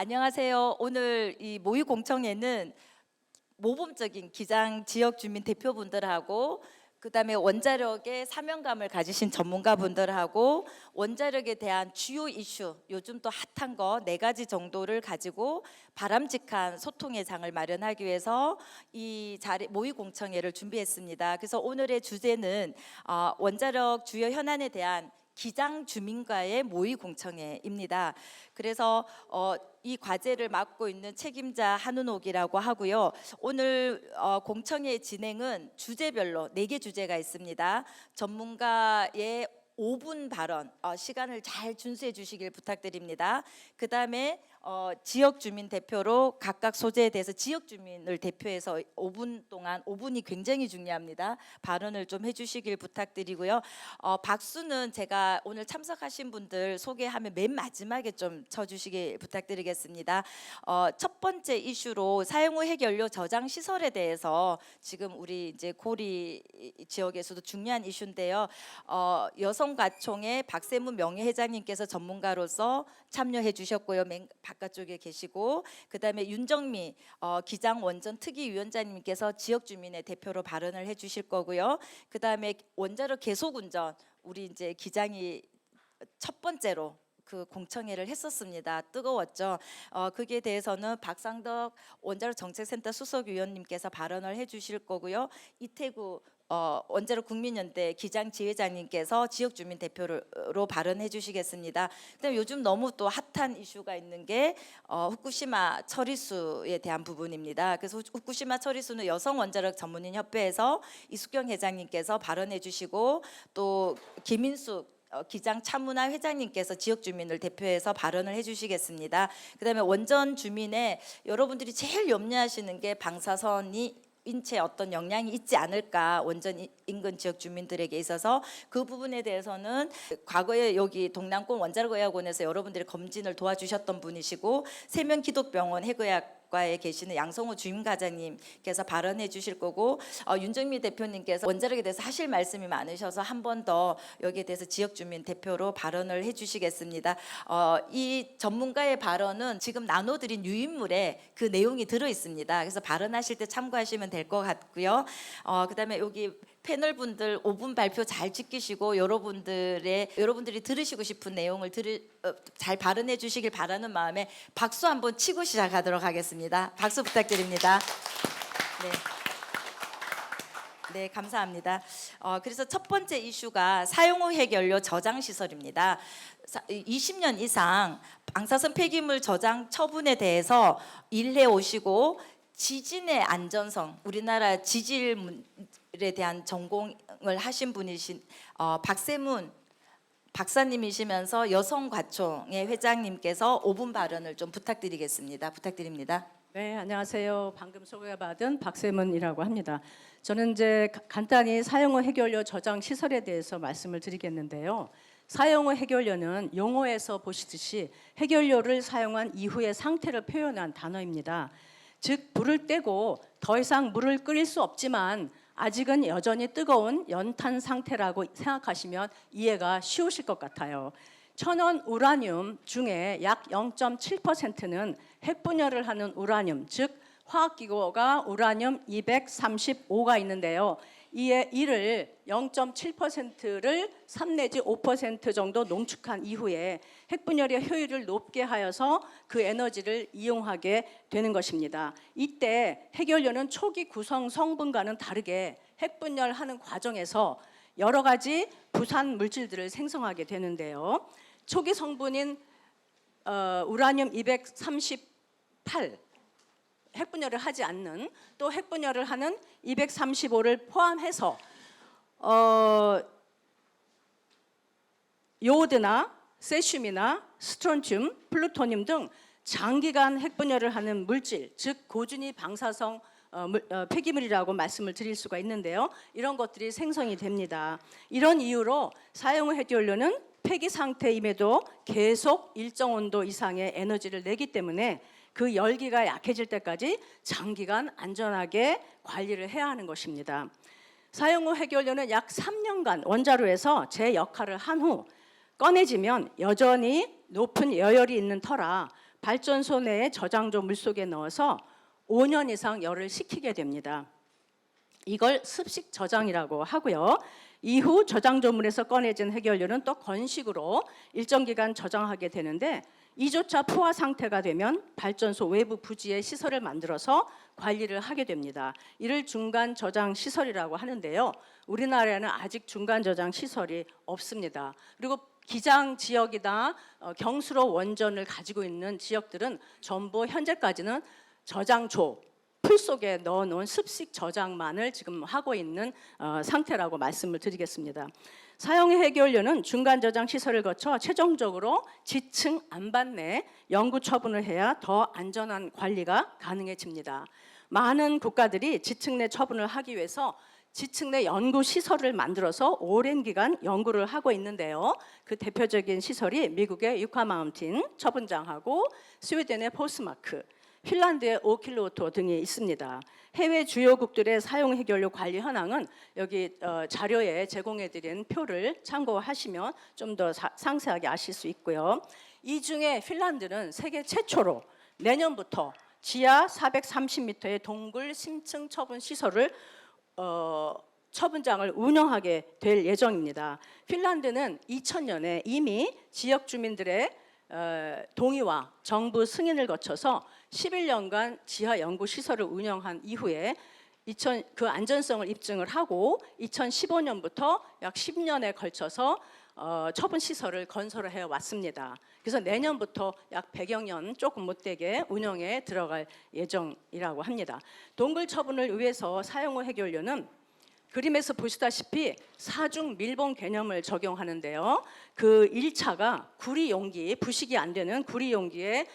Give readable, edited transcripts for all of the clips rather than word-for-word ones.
안녕하세요. 오늘 이 모의 공청회는 모범적인 기장 지역 주민 대표분들하고 그다음에 원자력의 사명감을 가지신 전문가분들하고 원자력에 대한 주요 이슈, 요즘 또 핫한 거 4가지 정도를 가지고 바람직한 소통의 장을 마련하기 위해서 이 자리 모의 공청회를 준비했습니다. 그래서 오늘의 주제는 원자력 주요 현안에 대한 기장 주민과의 모의 공청회입니다. 그래서 이 과제를 맡고 있는 책임자 한은옥이라고 하고요. 오늘 공청회 진행은 주제별로 4개 주제가 있습니다. 전문가의 5분 발언 시간을 잘 준수해 주시길 부탁드립니다. 그 다음에 지역 주민 대표로 각각 소재에 대해서 지역 주민을 대표해서 5분 동안 5분이 굉장히 중요합니다. 발언을 좀 해주시길 부탁드리고요. 박수는 제가 오늘 참석하신 분들 소개하면 맨 마지막에 좀 쳐주시길 부탁드리겠습니다. 첫 번째 이슈로 사용 후 해결료 저장 시설에 대해서 지금 우리 이제 고리 지역에서도 중요한 이슈인데요. 여성가총의 박세문 명예회장님께서 전문가로서 참여해 주셨고요. 맨 바깥쪽에 계시고 그다음에 윤정미 기장원전 특위위원장님께서 지역 주민의 대표로 발언을 해 주실 거고요. 그다음에 원자력 계속운전 우리 이제 기장이 첫 번째로 그 공청회를 했었습니다. 뜨거웠죠. 그게 대해서는 박상덕 원자력 정책센터 수석위원님께서 발언을 해주실 거고요. 이태구 원자력 국민연대 기장 지회장님께서 지역 주민 대표로 발언해 주시겠습니다. 그다음에 요즘 너무 또 핫한 이슈가 있는 게 후쿠시마 처리수에 대한 부분입니다. 그래서 후쿠시마 처리수는 여성 원자력 전문인 협회에서 이숙경 회장님께서 발언해 주시고 또 김인숙 기장 차문화 회장님께서 지역 주민을 대표해서 발언을 해주시겠습니다. 그다음에 원전 주민의 여러분들이 제일 염려하시는 게 방사선이 인체에 어떤 영향이 있지 않을까 원전 인근 지역 주민들에게 있어서 그 부분에 대해서는 과거에 여기 동남권 원자력의학원에서 여러분들이 검진을 도와주셨던 분이시고 세면 기독병원 해그약과에 계시는 양성호 주임과장님께서 발언해 주실 거고 윤정미 대표님께서 원자력에 대해서 하실 말씀이 많으셔서 한 번 더 여기에 대해서 지역 주민 대표로 발언을 해 주시겠습니다. 이 전문가의 발언은 지금 나눠드린 유인물에 그 내용이 들어 있습니다. 그래서 발언하실 때 참고하시면 될 것 같고요. 그다음에 여기 패널 분들 5분 발표 잘 지키시고 여러분들이 들으시고 싶은 내용을 잘 발언해 주시길 바라는 마음에 박수 한번 치고 시작하도록 하겠습니다. 박수 부탁드립니다. 네, 감사합니다. 그래서 첫 번째 이슈가 사용 후 해결료 저장 시설입니다. 20년 이상 방사선 폐기물 저장 처분에 대해서 일해 오시고 지진의 안전성, 우리나라 지질에 대한 전공을 하신 분이신 박세문 박사님이시면서 여성과총의 회장님께서 5분 발언을 좀 부탁드리겠습니다. 부탁드립니다. 네, 안녕하세요. 방금 소개받은 박세문이라고 합니다. 저는 이제 간단히 사용 후 해결료 저장 시설에 대해서 말씀을 드리겠는데요. 사용 후 해결료는 용어에서 보시듯이 해결료를 사용한 이후의 상태를 표현한 단어입니다. 즉 불을 떼고 더 이상 물을 끓일 수 없지만 아직은 여전히 뜨거운 연탄 상태라고 생각하시면 이해가 쉬우실 것 같아요. 천연 우라늄 중에 약 0.7%는 핵분열을 하는 우라늄, 즉 화학기호가 우라늄 235가 있는데요. 이를 0.7%를 3 내지 5% 정도 농축한 이후에 핵분열의 효율을 높게 하여서 그 에너지를 이용하게 되는 것입니다. 이때 해결료는 초기 구성 성분과는 다르게 핵분열하는 과정에서 여러 가지 부산 물질들을 생성하게 되는데요. 초기 성분인 우라늄 238 핵분열을 하지 않는 또 핵분열을 하는 235를 포함해서 요오드나 세슘이나 스트론튬, 플루토늄 등 장기간 핵분열을 하는 물질, 즉 고준위 방사성 폐기물이라고 말씀을 드릴 수가 있는데요. 이런 것들이 생성이 됩니다. 이런 이유로 사용 후 해결료는 폐기 상태임에도 계속 일정 온도 이상의 에너지를 내기 때문에 그 열기가 약해질 때까지 장기간 안전하게 관리를 해야 하는 것입니다. 사용 후 해결료는 약 3년간 원자로에서 제 역할을 한 후 꺼내지면 여전히 높은 여열이 있는 터라 발전소 내 저장조 물속에 넣어서 5년 이상 열을 식히게 됩니다. 이걸 습식 저장이라고 하고요. 이후 저장조물에서 꺼내진 해결료는 또 건식으로 일정 기간 저장하게 되는데, 이조차 포화 상태가 되면 발전소 외부 부지에 시설을 만들어서 관리를 하게 됩니다. 이를 중간 저장 시설이라고 하는데요. 우리나라에는 아직 중간 저장 시설이 없습니다. 그리고 기장 지역이나 경수로 원전을 가지고 있는 지역들은 전부 현재까지는 저장조 풀 속에 넣어놓은 습식 저장만을 지금 하고 있는 상태라고 말씀을 드리겠습니다. 사용 해결료는 중간 저장 시설을 거쳐 최종적으로 지층 안반 내 영구 처분을 해야 더 안전한 관리가 가능해집니다. 많은 국가들이 지층 내 처분을 하기 위해서 지층 내 연구 시설을 만들어서 오랜 기간 연구를 하고 있는데요. 그 대표적인 시설이 미국의 유카 마운틴 처분장하고 스웨덴의 포스마크, 핀란드의 오킬루오토 등이 있습니다. 해외 주요국들의 사용 해결료 관리 현황은 여기 자료에 제공해드린 표를 참고하시면 좀 더 상세하게 아실 수 있고요. 이 중에 핀란드는 세계 최초로 내년부터 지하 430m의 동굴 심층 처분 시설을 처분장을 운영하게 될 예정입니다. 핀란드는 2000년에 이미 지역 주민들의 동의와 정부 승인을 거쳐서 11년간 지하 연구 시설을 운영한 이후에 그 안전성을 입증을 하고 2015년부터 약 10년에 걸쳐서 처분 시설을 건설을 해 왔습니다. 그래서 내년부터 약 100여 년 조금 못되게 운영에 들어갈 예정이라고 합니다. 동굴 처분을 위해서 사용 후 해결료는 그림에서 보시다시피 사중 밀봉 개념을 적용하는데요. 그 1차가 구리 용기, 부식이 안 되는 구리 용기에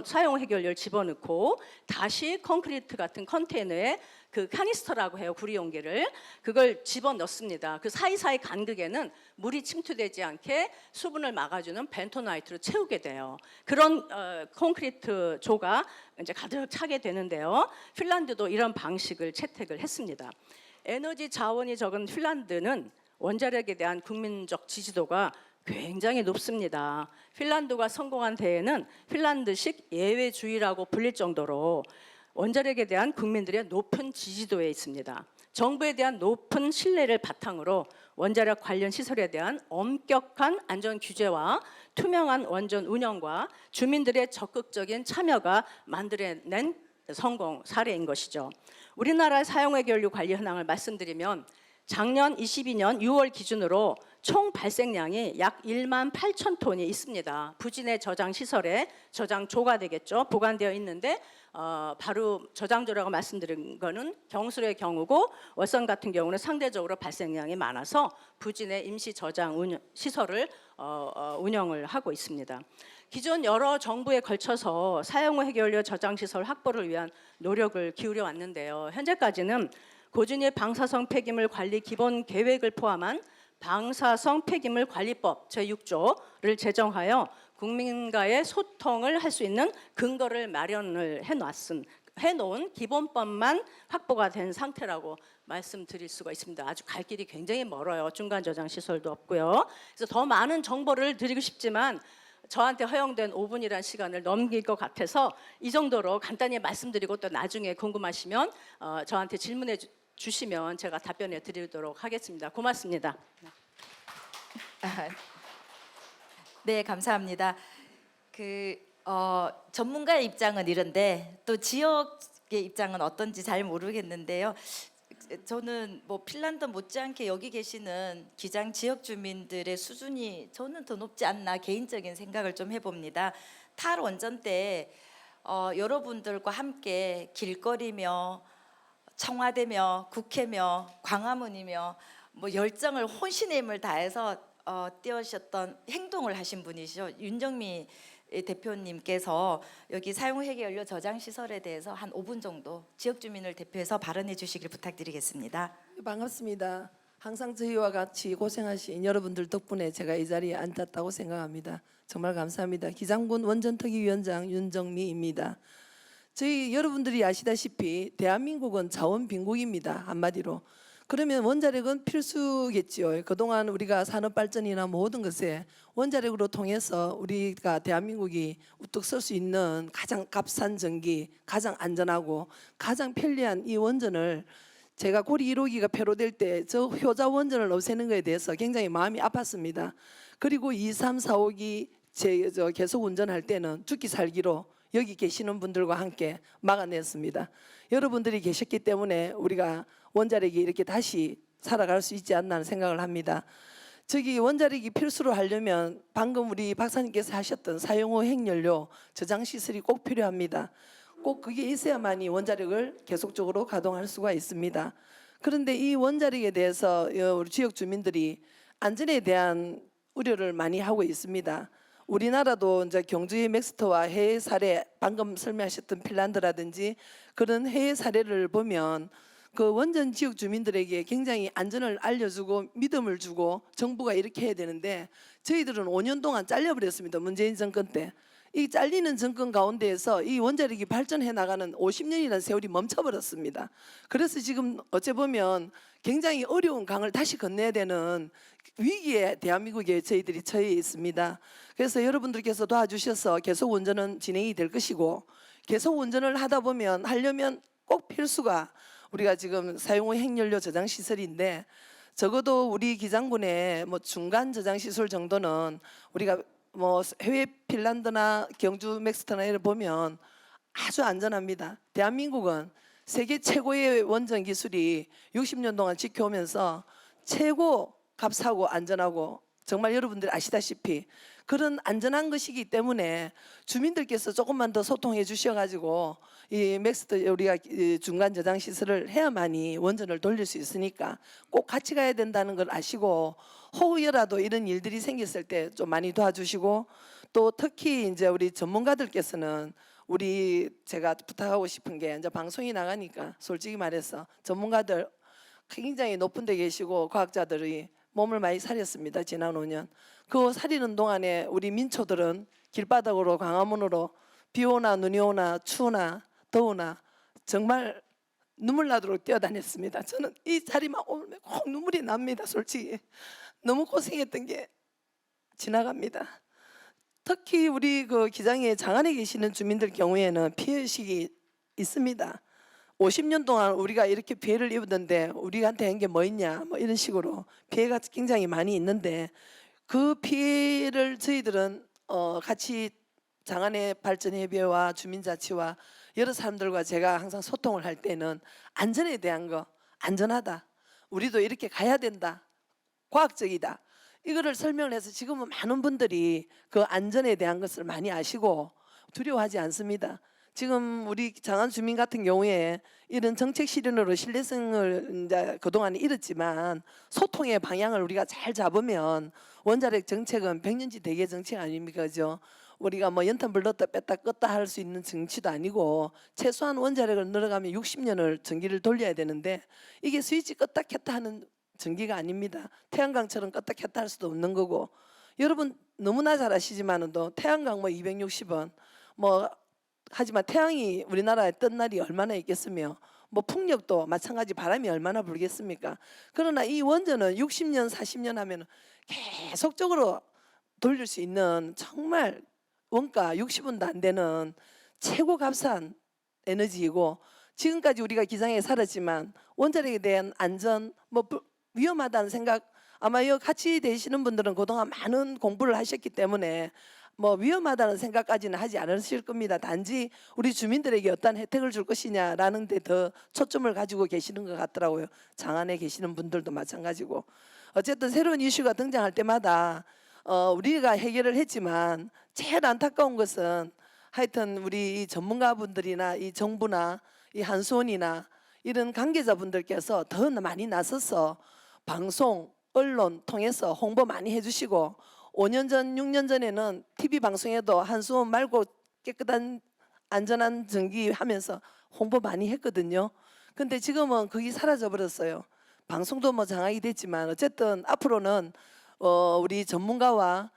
사용 해결료를 집어넣고 다시 콘크리트 같은 컨테이너에 그 카니스터라고 해요. 구리 용기를 그걸 집어넣습니다. 그 사이사이 간극에는 물이 침투되지 않게 수분을 막아주는 벤토나이트로 채우게 돼요. 그런 콘크리트 조가 이제 가득 차게 되는데요. 핀란드도 이런 방식을 채택을 했습니다. 에너지 자원이 적은 핀란드는 원자력에 대한 국민적 지지도가 굉장히 높습니다. 핀란드가 성공한 데에는 핀란드식 예외주의라고 불릴 정도로 원자력에 대한 국민들의 높은 지지도에 있습니다. 정부에 대한 높은 신뢰를 바탕으로 원자력 관련 시설에 대한 엄격한 안전 규제와 투명한 원전 운영과 주민들의 적극적인 참여가 만들어낸 성공 사례인 것이죠. 우리나라의 사용 해결료 관리 현황을 말씀드리면 작년 22년 6월 기준으로 총 발생량이 약 1만 8천 톤이 있습니다. 부지 내 저장 시설에 저장조가 되겠죠. 보관되어 있는데 바로 저장조라고 말씀드린 거는 경수로의 경우고, 월성 같은 경우는 상대적으로 발생량이 많아서 부지 내 임시 저장 시설을 운영을 하고 있습니다. 기존 여러 정부에 걸쳐서 사용 후 해결료 저장 시설 확보를 위한 노력을 기울여 왔는데요. 현재까지는 고준위 방사성 폐기물 관리 기본 계획을 포함한 방사성 폐기물 관리법 제6조를 제정하여 국민과의 소통을 할 수 있는 근거를 마련을 해놓은 기본법만 확보가 된 상태라고 말씀드릴 수가 있습니다. 아주 갈 길이 굉장히 멀어요. 중간 저장 시설도 없고요. 그래서 더 많은 정보를 드리고 싶지만 저한테 허용된 5분이라는 시간을 넘길 것 같아서 이 정도로 간단히 말씀드리고, 또 나중에 궁금하시면 저한테 질문해 주시면 제가 답변해 드리도록 하겠습니다. 고맙습니다. 네, 감사합니다. 전문가의 입장은 이런데 또 지역의 입장은 어떤지 잘 모르겠는데요. 저는 뭐 핀란드 못지않게 여기 계시는 기장 지역 주민들의 수준이 저는 더 높지 않나 개인적인 생각을 좀 해봅니다. 탈원전 때 여러분들과 함께 길거리며 청와대며 국회며 광화문이며 뭐 열정을 혼신의 힘을 다해서 띄우셨던 행동을 하신 분이시죠. 윤정미 대표님께서 여기 사용 해결료 저장 시설에 대해서 한 5분 정도 지역 주민을 대표해서 발언해 주시길 부탁드리겠습니다. 반갑습니다. 항상 저희와 같이 고생하신 여러분들 덕분에 제가 이 자리에 앉았다고 생각합니다. 정말 감사합니다. 기장군 원전특위위원장 윤정미입니다. 저희 여러분들이 아시다시피 대한민국은 자원 빈국입니다. 한마디로. 그러면 원자력은 필수겠지요. 그동안 우리가 산업 발전이나 모든 것에 원자력으로 통해서 우리가 대한민국이 우뚝 설 수 있는 가장 값싼 전기, 가장 안전하고 가장 편리한 이 원전을 제가 고리 1호기가 폐로될 때 저 효자 원전을 없애는 것에 대해서 굉장히 마음이 아팠습니다. 그리고 2, 3, 4, 5기 저 계속 운전할 때는 죽기 살기로 여기 계시는 분들과 함께 막아냈습니다. 여러분들이 계셨기 때문에 우리가 원자력이 이렇게 다시 살아갈 수 있지 않나 하는 생각을 합니다. 저기 원자력이 필수로 하려면 방금 우리 박사님께서 하셨던 사용후 핵연료 저장 시설이 꼭 필요합니다. 꼭 그게 있어야만이 원자력을 계속적으로 가동할 수가 있습니다. 그런데 이 원자력에 대해서 우리 지역 주민들이 안전에 대한 우려를 많이 하고 있습니다. 우리나라도 이제 경주의 맥스터와 해외 사례, 방금 설명하셨던 핀란드라든지 그런 해외 사례를 보면 그 원전 지역 주민들에게 굉장히 안전을 알려주고 믿음을 주고 정부가 이렇게 해야 되는데 저희들은 5년 동안 잘려버렸습니다. 문재인 정권 때. 이 잘리는 정권 가운데에서 이 원자력이 발전해 나가는 50년이라는 세월이 멈춰버렸습니다. 그래서 지금 어째 보면 굉장히 어려운 강을 다시 건너야 되는 위기에 대한민국에 저희들이 처해 있습니다. 그래서 여러분들께서 도와주셔서 계속 운전은 진행이 될 것이고 계속 운전을 하다 보면 하려면 꼭 필수가 우리가 지금 사용 후 핵연료 저장 시설인데 적어도 우리 기장군의 뭐 중간 저장 시설 정도는 우리가 뭐 해외 핀란드나 경주 맥스터나 이를 보면 아주 안전합니다. 대한민국은 세계 최고의 원전 기술이 60년 동안 지켜오면서 최고 값싸고 안전하고 정말 여러분들 아시다시피 그런 안전한 것이기 때문에 주민들께서 조금만 더 소통해 주셔가지고 이 맥스터 우리가 중간 저장 시설을 해야만이 원전을 돌릴 수 있으니까 꼭 같이 가야 된다는 걸 아시고 혹여라도 이런 일들이 생겼을 때 좀 많이 도와주시고 또 특히 이제 우리 전문가들께서는 우리 제가 부탁하고 싶은 게 이제 방송이 나가니까 솔직히 말해서 전문가들 굉장히 높은 데 계시고 과학자들이 몸을 많이 사렸습니다. 지난 5년. 그 사리는 동안에 우리 민초들은 길바닥으로 광화문으로 비 오나 눈이 오나 추우나 더우나 정말 눈물 나도록 뛰어다녔습니다. 저는 이 자리만 오면 꼭 눈물이 납니다. 솔직히 너무 고생했던 게 지나갑니다. 특히 우리 그 기장에 장안에 계시는 주민들 경우에는 피해의식이 있습니다. 50년 동안 우리가 이렇게 피해를 입었는데 우리한테 한 게 뭐 있냐 뭐 이런 식으로 피해가 굉장히 많이 있는데 그 피해를 저희들은 같이 장안의 발전협의회와 주민자치와 여러 사람들과 제가 항상 소통을 할 때는 안전에 대한 거 안전하다 우리도 이렇게 가야 된다 과학적이다 이거를 설명을 해서 지금은 많은 분들이 그 안전에 대한 것을 많이 아시고 두려워하지 않습니다. 지금 우리 장안 주민 같은 경우에 이런 정책 실현으로 신뢰성을 이제 그동안 잃었지만 소통의 방향을 우리가 잘 잡으면 원자력 정책은 백년지 대계 정책 아닙니까? 그죠? 우리가 뭐 연탄 불렀다 뺐다 껐다 할 수 있는 정치도 아니고 최소한 원자력을 늘어가면 60년을 전기를 돌려야 되는데 이게 스위치 껐다 켰다 하는 전기가 아닙니다. 태양광처럼 껐다 켰다 할 수도 없는 거고 여러분 너무나 잘 아시지만은 태양광 뭐 260원 뭐 하지만 태양이 우리나라에 뜬 날이 얼마나 있겠으며 뭐 풍력도 마찬가지 바람이 얼마나 불겠습니까? 그러나 이 원전은 60년 40년 하면 계속적으로 돌릴 수 있는 정말 원가 60원도 안 되는 최고 값싼 에너지이고 지금까지 우리가 기상에 살았지만 원자력에 대한 안전 뭐 위험하다는 생각 아마 여기 같이 계시는 분들은 그동안 많은 공부를 하셨기 때문에 뭐 위험하다는 생각까지는 하지 않으실 겁니다. 단지 우리 주민들에게 어떤 혜택을 줄 것이냐라는 데 더 초점을 가지고 계시는 것 같더라고요. 장안에 계시는 분들도 마찬가지고 어쨌든 새로운 이슈가 등장할 때마다 우리가 해결을 했지만 제일 안타까운 것은 하여튼 우리 이 전문가분들이나 이 정부나 이 한수원이나 이런 관계자분들께서 더 많이 나서서 방송, 언론 통해서 홍보 많이 해주시고 5년 전, 6년 전에는 TV 방송에도 한수원 말고 깨끗한 안전한 전기 하면서 홍보 많이 했거든요. 근데 지금은 그게 사라져 버렸어요. 방송도 뭐 장악이 됐지만 어쨌든 앞으로는 우리 전문가와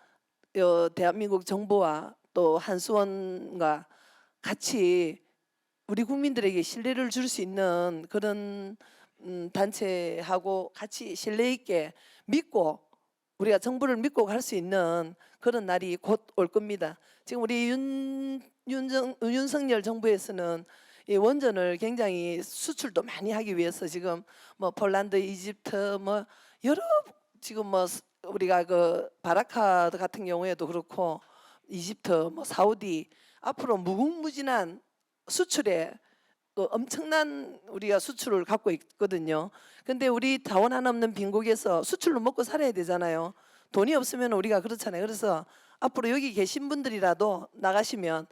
대한민국 정부와 또 한수원과 같이 우리 국민들에게 신뢰를 줄 수 있는 그런 단체하고 같이 신뢰 있게 믿고 우리가 정부를 믿고 갈 수 있는 그런 날이 곧 올 겁니다. 지금 우리 윤석열 정부에서는 이 원전을 굉장히 수출도 많이 하기 위해서 지금 뭐 폴란드, 이집트 뭐 여러 지금 뭐 우리가 그 바라카 같은 경우에도 그렇고 이집트 뭐 사우디 앞으로 무궁무진한 수출에 또 엄청난 우리가 수출을 갖고 있거든요. 근데 우리 자원 하나 없는 빈국에서 수출로 먹고 살아야 되잖아요. 돈이 없으면 우리가 그렇잖아요. 그래서 앞으로 여기 계신 분들이라도 나가시면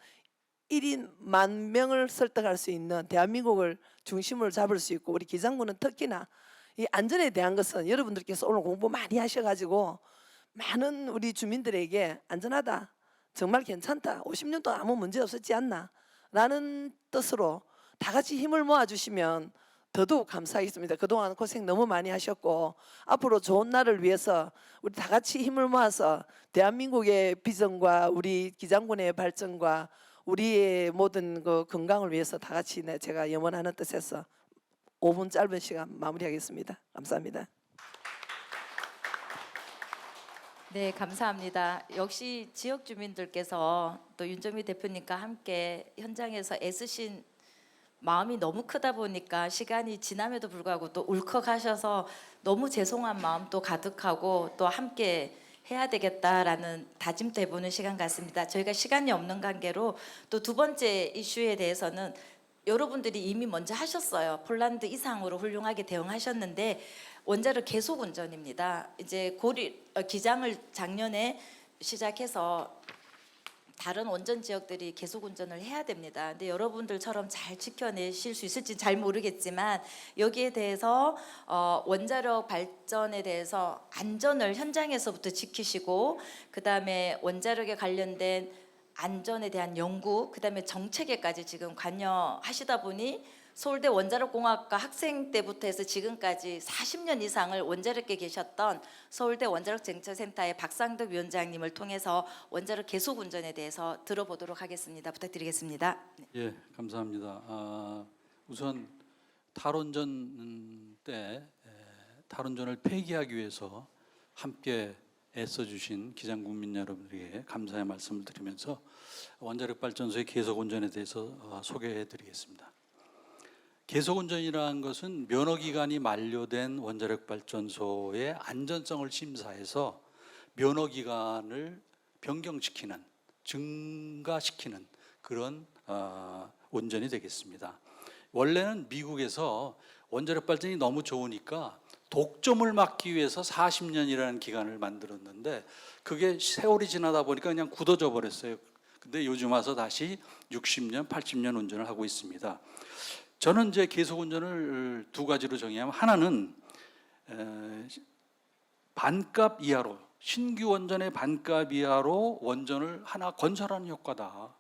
1인 10,000명을 설득할 수 있는 대한민국을 중심을 잡을 수 있고 우리 기장군은 특히나 이 안전에 대한 것은 여러분들께서 오늘 공부 많이 하셔가지고 많은 우리 주민들에게 안전하다, 정말 괜찮다, 50년 동안 아무 문제 없었지 않나 라는 뜻으로 다 같이 힘을 모아주시면 더더욱 감사하겠습니다. 그동안 고생 너무 많이 하셨고 앞으로 좋은 날을 위해서 우리 다 같이 힘을 모아서 대한민국의 비전과 우리 기장군의 발전과 우리의 모든 그 건강을 위해서 다 같이 제가 염원하는 뜻에서 5분 짧은 시간 마무리하겠습니다. 감사합니다. 네, 감사합니다. 역시 지역 주민들께서 또 윤정미 대표님과 함께 현장에서 애쓰신 마음이 너무 크다 보니까 시간이 지남에도 불구하고 또 울컥하셔서 너무 죄송한 마음도 가득하고 또 함께 해야 되겠다라는 다짐도 해보는 시간 같습니다. 저희가 시간이 없는 관계로 또 두 번째 이슈에 대해서는 여러분들이 이미 먼저 하셨어요. 폴란드 이상으로 훌륭하게 대응하셨는데 원자력 계속 운전입니다. 이제 기장을 작년에 시작해서 다른 원전 지역들이 계속 운전을 해야 됩니다. 근데 여러분들처럼 잘 지켜내실 수 있을지 잘 모르겠지만 여기에 대해서 원자력 발전에 대해서 안전을 현장에서부터 지키시고 그다음에 원자력에 관련된 안전에 대한 연구, 그다음에 정책에까지 지금 관여하시다 보니 서울대 원자력공학과 학생 때부터 해서 지금까지 40년 이상을 원자력계 계셨던 서울대 원자력정책센터의 박상덕 위원장님을 통해서 원자력 계속 운전에 대해서 들어보도록 하겠습니다. 부탁드리겠습니다. 예, 감사합니다. 우선 탈원전 때 탈원전을 폐기하기 위해서 함께 애써주신 기장국민 여러분들에게 감사의 말씀을 드리면서 원자력 발전소의 계속 운전에 대해서 소개해드리겠습니다. 계속운전이라는 것은 면허기간이 만료된 원자력 발전소의 안전성을 심사해서 면허기간을 변경시키는, 증가시키는 그런 운전이 되겠습니다. 원래는 미국에서 원자력 발전이 너무 좋으니까 독점을 막기 위해서 40년이라는 기간을 만들었는데 그게 세월이 지나다 보니까 그냥 굳어져 버렸어요. 근데 요즘 와서 다시 60년, 80년 운전을 하고 있습니다. 저는 이제 계속 운전을 두 가지로 정의하면 하나는 반값 이하로 신규 원전의 반값 이하로 원전을 하나 건설하는 효과다.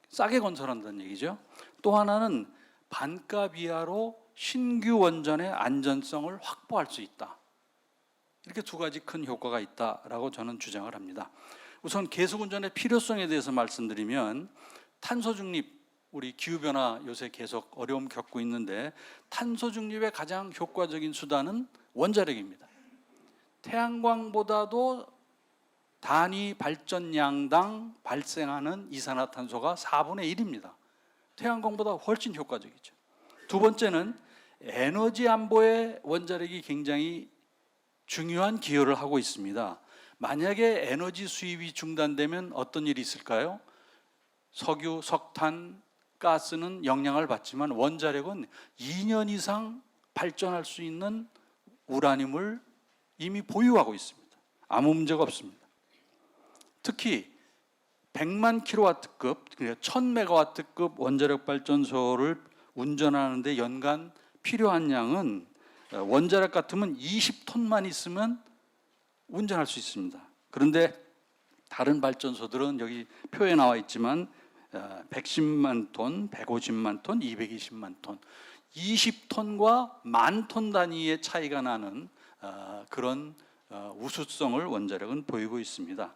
싸게 건설한다는 얘기죠. 또 하나는 반값 이하로 신규 원전의 안전성을 확보할 수 있다. 이렇게 두 가지 큰 효과가 있다라고 저는 주장을 합니다. 우선 계속 운전의 필요성에 대해서 말씀드리면 탄소 중립, 우리 기후변화 요새 계속 어려움 겪고 있는데 탄소 중립의 가장 효과적인 수단은 원자력입니다. 태양광보다도 단위 발전량당 발생하는 이산화탄소가 4분의 1입니다. 태양광보다 훨씬 효과적이죠. 두 번째는 에너지 안보에 원자력이 굉장히 중요한 기여를 하고 있습니다. 만약에 에너지 수입이 중단되면 어떤 일이 있을까요? 석유, 석탄, 가스는 영향을 받지만 원자력은 2년 이상 발전할 수 있는 우라늄을 이미 보유하고 있습니다. 아무 문제가 없습니다. 특히 100만 킬로와트급, 그러니까 1000메가와트급 원자력 발전소를 운전하는데 연간 필요한 양은 원자력 같으면 20톤만 있으면 운전할 수 있습니다. 그런데 다른 발전소들은 여기 표에 나와 있지만 110만 톤, 150만 톤, 220만 톤, 20톤과 만 톤 단위의 차이가 나는 그런 우수성을 원자력은 보이고 있습니다.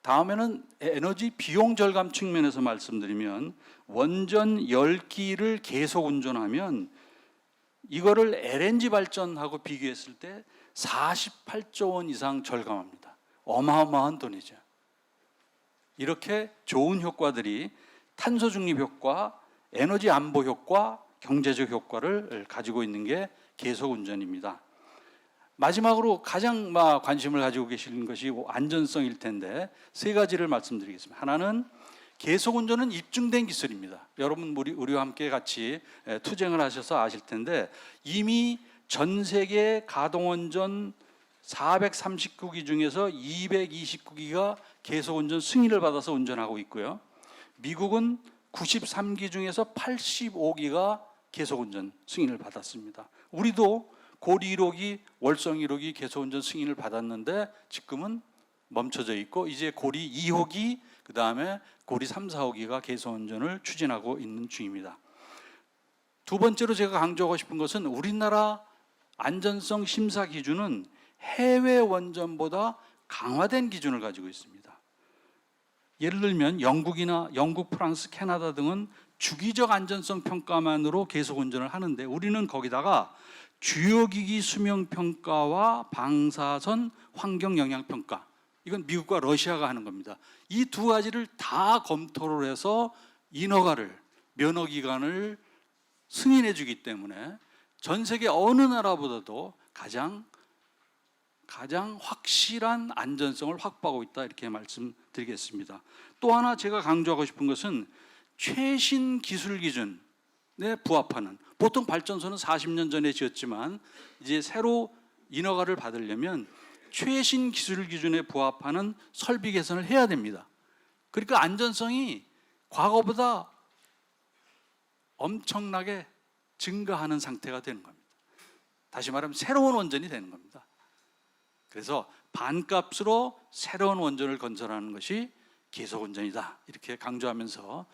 다음에는 에너지 비용 절감 측면에서 말씀드리면 원전 10기를 계속 운전하면 이거를 LNG 발전하고 비교했을 때 48조 원 이상 절감합니다. 어마어마한 돈이죠. 이렇게 좋은 효과들이 탄소 중립 효과, 에너지 안보 효과, 경제적 효과를 가지고 있는 게 계속 운전입니다. 마지막으로 가장 관심을 가지고 계시는 것이 안전성일 텐데 세 가지를 말씀드리겠습니다. 하나는 계속 운전은 입증된 기술입니다. 여러분 우리와 함께 같이 투쟁을 하셔서 아실 텐데 이미 전 세계 가동 운전 439기 중에서 229기가 계속 운전 승인을 받아서 운전하고 있고요. 미국은 93기 중에서 85기가 계속 운전 승인을 받았습니다. 우리도 고리 1호기, 월성 1호기 계속 운전 승인을 받았는데 지금은 멈춰져 있고 이제 고리 2호기, 그다음에 고리 3, 4호기가 계속 운전을 추진하고 있는 중입니다. 두 번째로 제가 강조하고 싶은 것은 우리나라 안전성 심사 기준은 해외 원전보다 강화된 기준을 가지고 있습니다. 예를 들면 영국, 프랑스, 캐나다 등은 주기적 안전성 평가만으로 계속 운전을 하는데 우리는 거기다가 주요기기 수명 평가와 방사선 환경 영향 평가, 이건 미국과 러시아가 하는 겁니다. 이 두 가지를 다 검토를 해서 인허가를, 면허 기간을 승인해 주기 때문에 전 세계 어느 나라보다도 가장 확실한 안전성을 확보하고 있다, 이렇게 말씀드리겠습니다. 또 하나 제가 강조하고 싶은 것은 최신 기술 기준에 부합하는, 보통 발전소는 40년 전에 지었지만 이제 새로 인허가를 받으려면 최신 기술 기준에 부합하는 설비 개선을 해야 됩니다. 그러니까 안전성이 과거보다 엄청나게 증가하는 상태가 되는 겁니다. 다시 말하면 새로운 원전이 되는 겁니다. 그래서 반값으로 새로운 원전을 건설하는 것이 계속 운전이다, 이렇게 강조하면서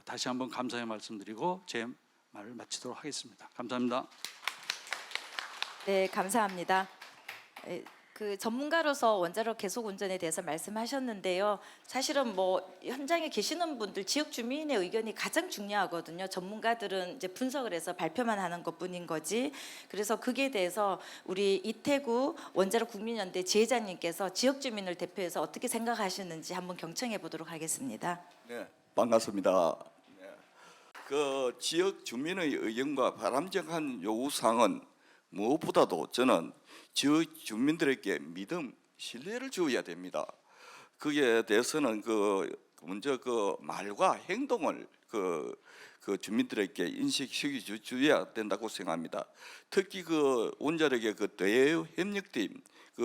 다시 한번 감사의 말씀드리고 제 말을 마치도록 하겠습니다. 감사합니다. 네, 감사합니다. 그 전문가로서 원자력 계속 운전에 대해서 말씀하셨는데요. 사실은 현장에 계시는 분들, 지역 주민의 의견이 가장 중요하거든요. 전문가들은 이제 분석을 해서 발표만 하는 것뿐인 거지. 그래서 그게 대해서 우리 이태구 원자력 국민연대 지회장님께서 지역 주민을 대표해서 어떻게 생각하시는지 한번 경청해 보도록 하겠습니다. 네, 반갑습니다. 네. 그 지역 주민의 의견과 바람직한 요구사항은 무엇보다도 저는 지역 주민들에게 믿음, 신뢰를 주어야 됩니다. 거기에 대해서는 먼저 말과 행동을 주민들에게 인식시켜 주어야 된다고 생각합니다. 특히 원자력의 대외 협력팀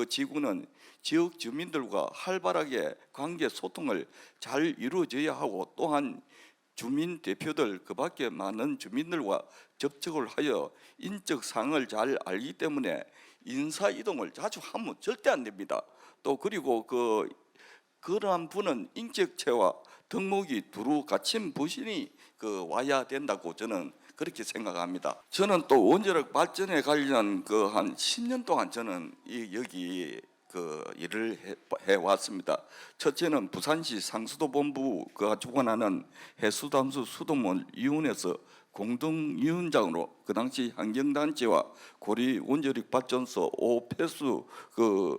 지구는 지역 주민들과 활발하게 관계 소통을 잘 이루어져야 하고, 또한 주민 대표들 그밖에 많은 주민들과 접촉을 하여 인적 사항을 잘 알기 때문에 인사 이동을 자주 하면 절대 안 됩니다. 또 그리고 그러한 분은 인격체와 덕목이 두루 갖춘 부신이 와야 된다고 저는 그렇게 생각합니다. 저는 또 원자력 발전에 관련 한 10년 동안 저는 여기 일을 해왔습니다. 첫째는 부산시 상수도본부가 주관하는 해수담수 수돗물 위원회에서 공동위원장으로 그 당시 환경단체와 고리 원자력 발전소 오폐수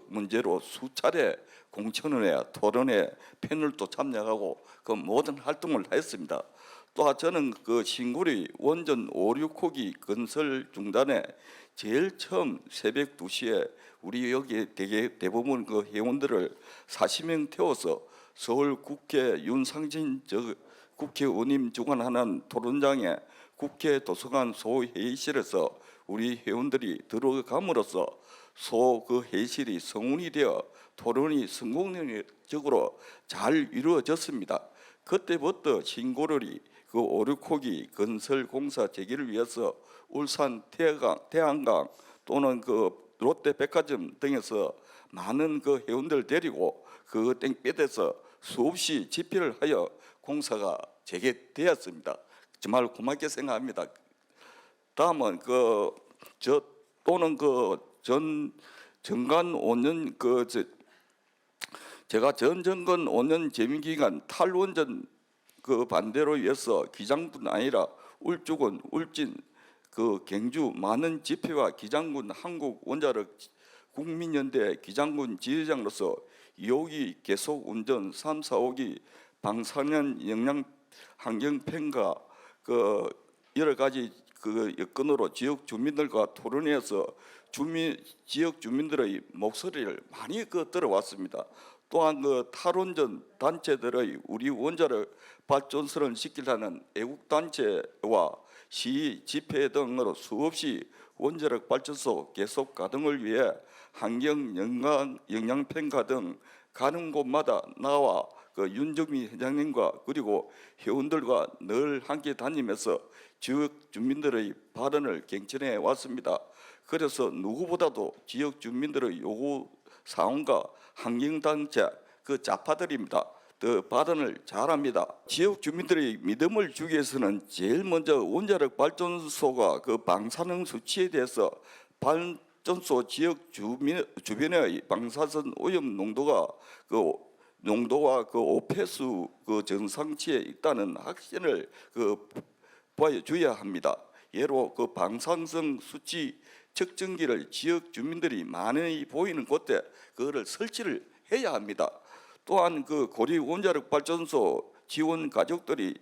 문제로 수차례 공청회, 토론회, 패널도 참여하고 모든 활동을 했습니다. 또 저는 신고리 원전 5, 6호기 건설 중단에 제일 처음 새벽 2시에 우리 여기 대부분 회원들을 40명 태워서 서울 국회 윤상진 국회의원님 주관하는 토론장에 국회 도서관 소회의실에서 우리 회원들이 들어감으로써 회의실이 성운이 되어 토론이 성공적으로 잘 이루어졌습니다. 그때부터 신고리 5, 6호기 건설 공사 재개를 위해서 울산 태안강 또는 롯데백화점 등에서 많은 회원들 데리고 땡볕에서 수없이 집회를 하여 공사가 재개되었습니다. 정말 고맙게 생각합니다. 다음은 정관 5년 제가 전 정권 5년 재임 기간 탈원전 반대로 위해서 기장뿐 아니라 울주군, 울진, 그 경주 많은 집회와 기장군 한국 원자력 국민연대 기장군 지회장으로서 2호기 계속 운전 3, 4호기 방사능 영향 환경 평가 그 여러 가지 그 여건으로 지역 주민들과 토론해서 지역 주민들의 목소리를 많이 들어왔습니다. 또한 그 탈원전 단체들의 우리 원자력 발전소를 지키려는 애국 단체와 시 집회 등으로 수없이 원자력 발전소 계속 가동을 위해 환경 영향 평가 등 가는 곳마다 나와 그 윤정미 회장님과 그리고 회원들과 늘 함께 다니면서 지역 주민들의 발언을 경청해 왔습니다. 그래서 누구보다도 지역 주민들의 요구 사항과 환경단체 그 좌파들입니다. 더 발언을 잘합니다. 지역 주민들의 믿음을 주기 위해서는 제일 먼저 원자력 발전소가 그 방사능 수치에 대해서 발전소 지역 주변의 방사선 오염 농도가 농도와 그 오폐수 그 정상치에 있다는 확신을 보여줘야 합니다. 예로 그 방사성 수치 측정기를 지역 주민들이 많이 보이는 곳에 그거를 설치를 해야 합니다. 또한 그 고리 원자력 발전소 지원 가족들이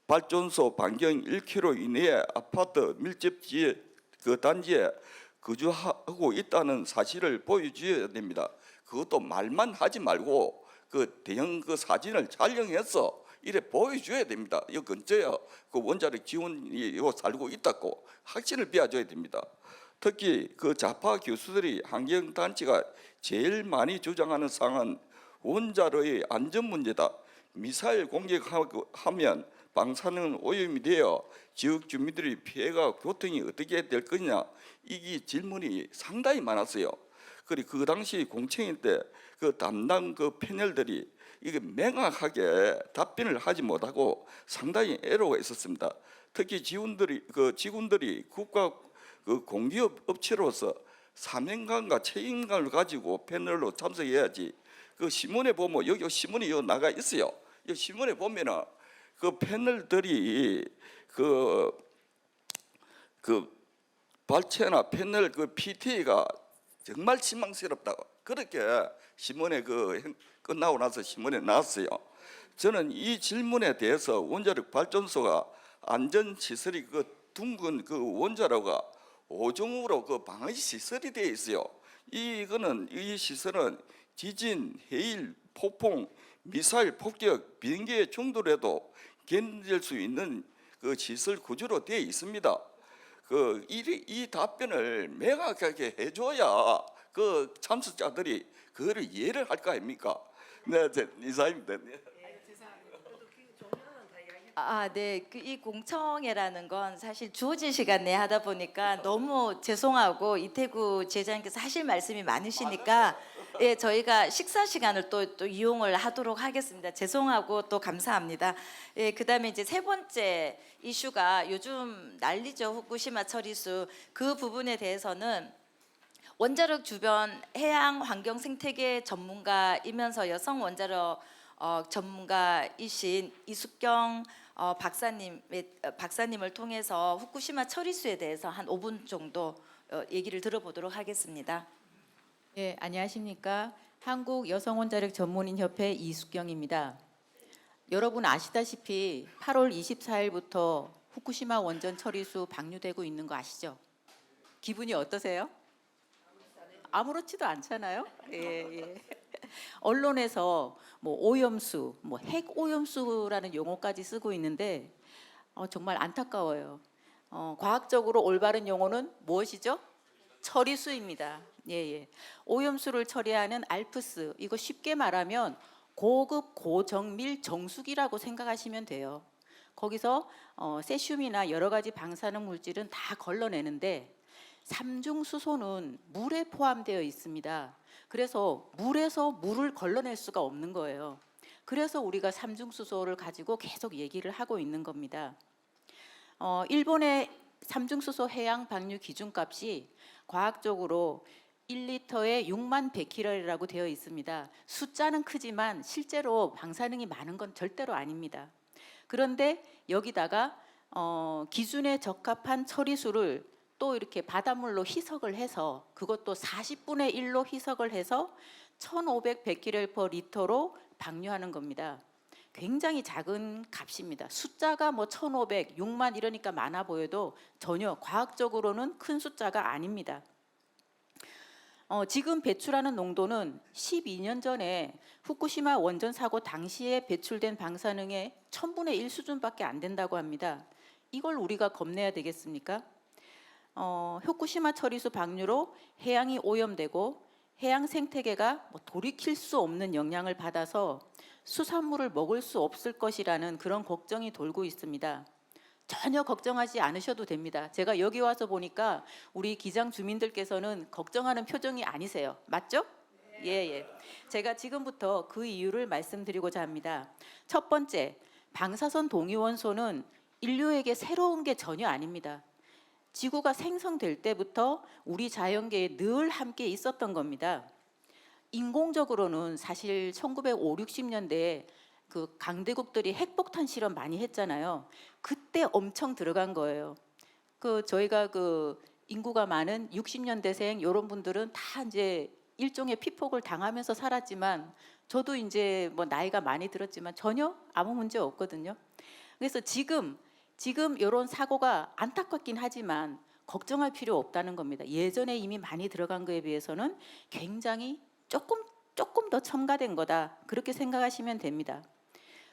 발전소 반경 1km 이내에 아파트 밀집지에 그 단지에 거주하고 있다는 사실을 보여줘야 됩니다. 그것도 말만 하지 말고 그 대형 그 사진을 촬영해서 이래 보여줘야 됩니다. 이 근처에 그 원자력 지원이 살고 있다고 확신을 빚어줘야 됩니다. 특히 그 좌파 교수들이 환경단체가 제일 많이 주장하는 사항은 원자로의 안전 문제다. 미사일 공격하면 방사능 오염이 되어 지역 주민들의 피해가 교통이 어떻게 될 거냐 이 질문이 상당히 많았어요. 그리고 그 당시 공청회 때 그 담당 그 패널들이 이게 명확하게 답변을 하지 못하고 상당히 애로가 있었습니다. 특히 직원들이 국가 그 공기업 업체로서 사명감과 책임감을 가지고 패널로 참석해야지. 그 신문에 보면 여기 신문이 나가 있어요. 이 신문에 보면은 그 패널들이 그 발췌나 패널 그 PT가 정말 실망스럽다고 그렇게 신문에 끝나고 나서 신문에 나왔어요. 저는 이 질문에 대해서 원자력 발전소가 안전 시설이 그 둥근 그 원자로가 5종으로 그 방어 시설이 되어 있어요. 이 시설은 지진, 해일, 폭풍, 미사일 폭격, 비행기의 충돌에도 견딜 수 있는 그 시설 구조로 되어 있습니다. 이 답변을 명확하게 해줘야 그 참석자들이 그거를 이해를 할 거 아닙니까? 네, 이사입니다. 네. 이 공청회라는 건 사실 주어진 시간 내에 하다 보니까 너무 죄송하고 이태구 제자님께서 하실 말씀이 많으시니까 예, 저희가 식사 시간을 또 이용을 하도록 하겠습니다. 죄송하고 또 감사합니다. 예, 그다음에 이제 세 번째 이슈가 요즘 난리죠. 후쿠시마 처리수. 그 부분에 대해서는 원자력 주변 해양 환경 생태계 전문가이면서 여성 원자력 전문가이신 이숙경 박사님을 통해서 후쿠시마 처리수에 대해서 한 5분 정도 얘기를 들어보도록 하겠습니다. 예, 안녕하십니까? 한국 여성원자력 전문인협회 이숙경입니다. 여러분 아시다시피 8월 24일부터 후쿠시마 원전 처리수 방류되고 있는 거 아시죠? 기분이 어떠세요? 아무렇지도 않잖아요. 예. 언론에서 뭐 오염수, 뭐 핵 오염수라는 용어까지 쓰고 있는데 정말 안타까워요. 과학적으로 올바른 용어는 무엇이죠? 처리수입니다. 예. 오염수를 처리하는 알프스, 이거 쉽게 말하면 고급 고정밀 정수기라고 생각하시면 돼요. 거기서 세슘이나 여러 가지 방사능 물질은 다 걸러내는데 삼중수소는 물에 포함되어 있습니다. 그래서 물에서 물을 걸러낼 수가 없는 거예요. 그래서 우리가 삼중수소를 가지고 계속 얘기를 하고 있는 겁니다. 일본의 삼중수소 해양 방류 기준값이 과학적으로 1리터에 6만 100kcal이라고 되어 있습니다. 숫자는 크지만 실제로 방사능이 많은 건 절대로 아닙니다. 그런데 여기다가 기준에 적합한 처리수를 또 이렇게 바닷물로 희석을 해서 그것도 40분의 1로 희석을 해서 1,500 베키렐/리터로 방류하는 겁니다. 굉장히 작은 값입니다. 숫자가 뭐 1,500, 6만 이러니까 많아 보여도 전혀 과학적으로는 큰 숫자가 아닙니다. 지금 배출하는 농도는 12년 전에 후쿠시마 원전 사고 당시에 배출된 방사능의 1000분의 1 수준밖에 안 된다고 합니다. 이걸 우리가 겁내야 되겠습니까? 후쿠시마 처리수 방류로 해양이 오염되고 해양 생태계가 돌이킬 수 없는 영향을 받아서 수산물을 먹을 수 없을 것이라는 그런 걱정이 돌고 있습니다. 전혀 걱정하지 않으셔도 됩니다. 제가 여기 와서 보니까 우리 기장 주민들께서는 걱정하는 표정이 아니세요. 맞죠? 예. 제가 지금부터 그 이유를 말씀드리고자 합니다. 첫 번째, 방사선 동위원소는 인류에게 새로운 게 전혀 아닙니다. 지구가 생성될 때부터 우리 자연계에 늘 함께 있었던 겁니다. 인공적으로는 사실 1950, 60년대에 그 강대국들이 핵폭탄 실험 많이 했잖아요. 그때 엄청 들어간 거예요. 저희가 인구가 많은 60년대생 이런 분들은 다 이제 일종의 피폭을 당하면서 살았지만 저도 이제 뭐 나이가 많이 들었지만 전혀 아무 문제 없거든요. 그래서 지금 이런 사고가 안타깝긴 하지만 걱정할 필요 없다는 겁니다. 예전에 이미 많이 들어간 거에 비해서는 굉장히 조금 더 첨가된 거다. 그렇게 생각하시면 됩니다.